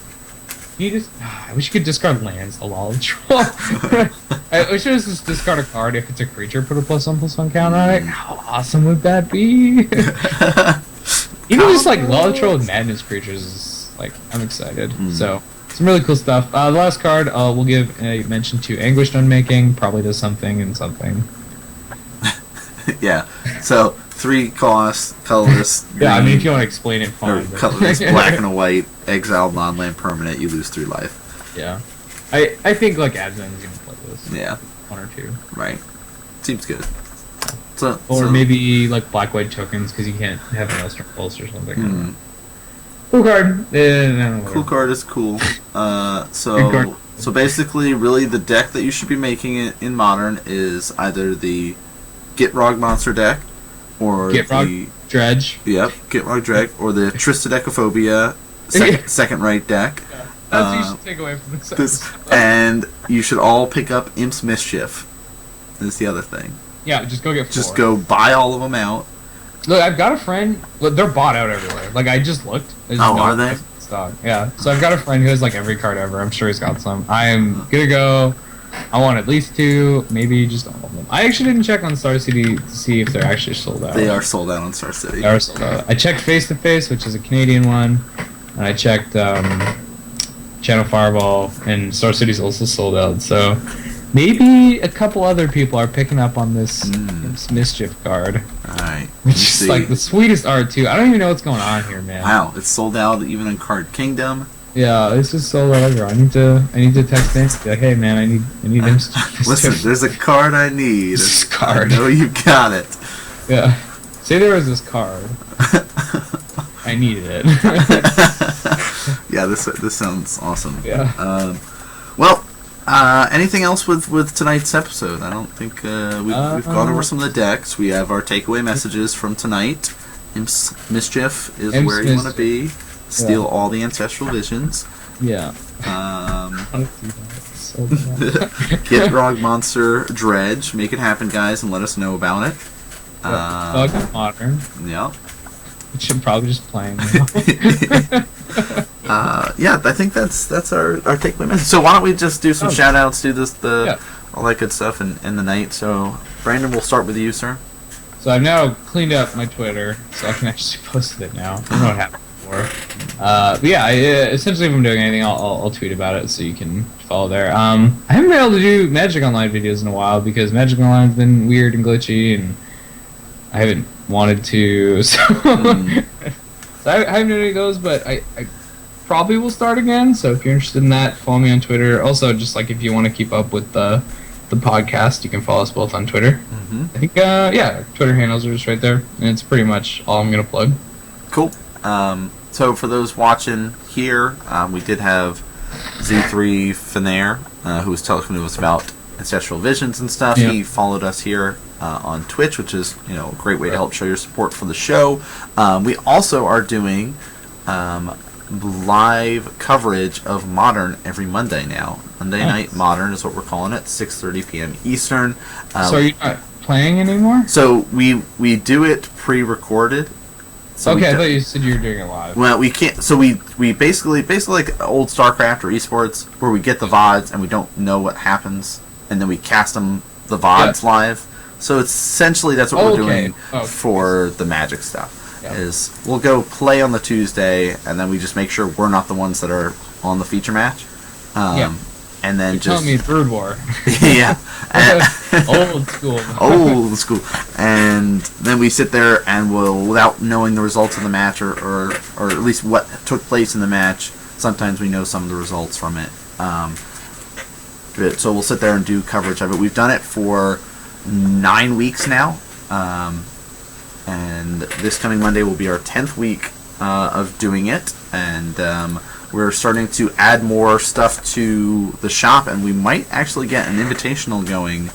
I wish you could discard lands a lot of Troll. I wish it was just discard a card if it's a creature, put a +1/+1 counter on it. How awesome would that be? Even just like Law of Troll with Madness creatures is like, I'm excited. So some really cool stuff. The last card we'll give a mention to Anguished Unmaking. Probably does something and something. Yeah. So 3 costs, colorless. Yeah, I mean if you want to explain it, fine. Or colorless, black and a white, exiled non-land permanent. You lose 3 life. Yeah. I think like Adzen's gonna play this. Yeah. 1 or 2. Right. Seems good. Or maybe like black-white tokens because you can't have an Elster Pulse or something. Cool card. Cool card is cool. So basically, really, the deck that you should be making in Modern is either the Gitrog monster deck, or Gitrog Dredge. Yep, Gitrog Dredge, or the Tristidecophobia second right deck. Yeah, that's what you should take away from this. And you should all pick up Imp's Mischief. Is the other thing. Yeah, just go get 4. Just go buy all of them out. Look, I've got a friend. Look, they're bought out everywhere. Like I just looked. Are they? Stock. Yeah. So I've got a friend who has like every card ever. I'm sure he's got some. I am gonna go I want at least 2, maybe just all of them. I actually didn't check on Star City to see if they're actually sold out. They are sold out on Star City. They are sold out. I checked Face to Face, which is a Canadian one, and I checked Channel Fireball, and Star City's also sold out. So maybe a couple other people are picking up on this Mischief card. Alright. Which is like the sweetest art too. I don't even know what's going on here, man. Wow, it's sold out even in Card Kingdom. Yeah, this is sold out everywhere. I need to text in. Be like, hey man, I need him. Listen, there's a card I need. This card. I know you got it. Yeah. Say there was this card. I needed it. Yeah, this sounds awesome. Yeah. Well, anything else with tonight's episode? I don't think we've gone over some of the decks. We have our takeaway messages from tonight. Mischief is where you want to be. Steal all the ancestral visions. Yeah. Get Grog Monster Dredge. Make it happen, guys, and let us know about it. Dog Modern. Yeah. Which I'm probably just playing. Yeah, I think that's our takeaway message. So why don't we just do some shout outs, do all that good stuff in the night. So Brandon, we'll start with you, sir. So I've now cleaned up my Twitter, so I can actually post it now. I don't know what happened before. But yeah, essentially if I'm doing anything, I'll tweet about it so you can follow there. I haven't been able to do Magic Online videos in a while because Magic Online's been weird and glitchy, and I haven't wanted to. So, so I haven't done any of those, but I probably will start again. So if you're interested in that, follow me on Twitter. Also, just like if you want to keep up with the podcast, you can follow us both on Twitter. I think Twitter handles are just right there, and it's pretty much all I'm gonna plug. Cool. So for those watching here, we did have Z3 Fenair, who was talking to us about ancestral visions and stuff. Yeah. He followed us here on Twitch, which is a great way to help show your support for the show. We also are doing live coverage of Modern every Monday now. Monday Night Modern is what we're calling it, 6:30 p.m. Eastern. So are you not playing anymore? So we do it pre-recorded. So okay, I thought you said you were doing it live. Well, we can't. So we basically like old StarCraft or esports, where we get the VODs and we don't know what happens, and then we cast the VODs live. So it's essentially that's what we're doing for the Magic stuff. Yeah. Is we'll go play on the Tuesday, and then we just make sure we're not the ones that are on the feature match. And then You're telling me Brood War. Yeah. Old school. Old school. And then we sit there and we'll, without knowing the results of the match or at least what took place in the match, sometimes we know some of the results from it. So we'll sit there and do coverage of it. We've done it for 9 weeks now. And this coming Monday will be our 10th week of doing it. And we're starting to add more stuff to the shop, and we might actually get an invitational going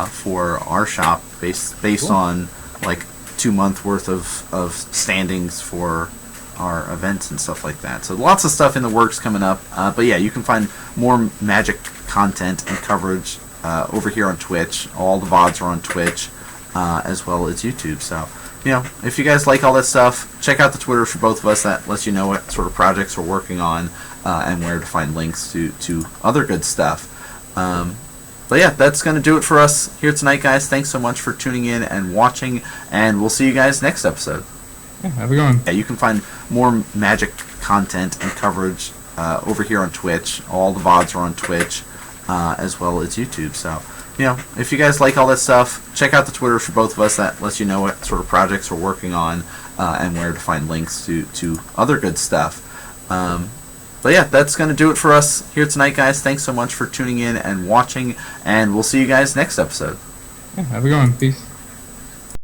for our shop based on like 2 month worth of standings for our events and stuff like that. So lots of stuff in the works coming up. But yeah, you can find more Magic content and coverage over here on Twitch. All the VODs are on Twitch as well as YouTube. So if you guys like all this stuff, check out the Twitter for both of us. That lets you know what sort of projects we're working on and where to find links to other good stuff. But yeah, that's going to do it for us here tonight, guys. Thanks so much for tuning in and watching, and we'll see you guys next episode. Yeah, have a good one. Yeah, you can find more Magic content and coverage over here on Twitch. All the VODs are on Twitch as well as YouTube. So if you guys like all this stuff, check out the Twitter for both of us. That lets you know what sort of projects we're working on and where to find links to other good stuff. But yeah, that's going to do it for us here tonight, guys. Thanks so much for tuning in and watching, and we'll see you guys next episode. Yeah, have a good one. Peace.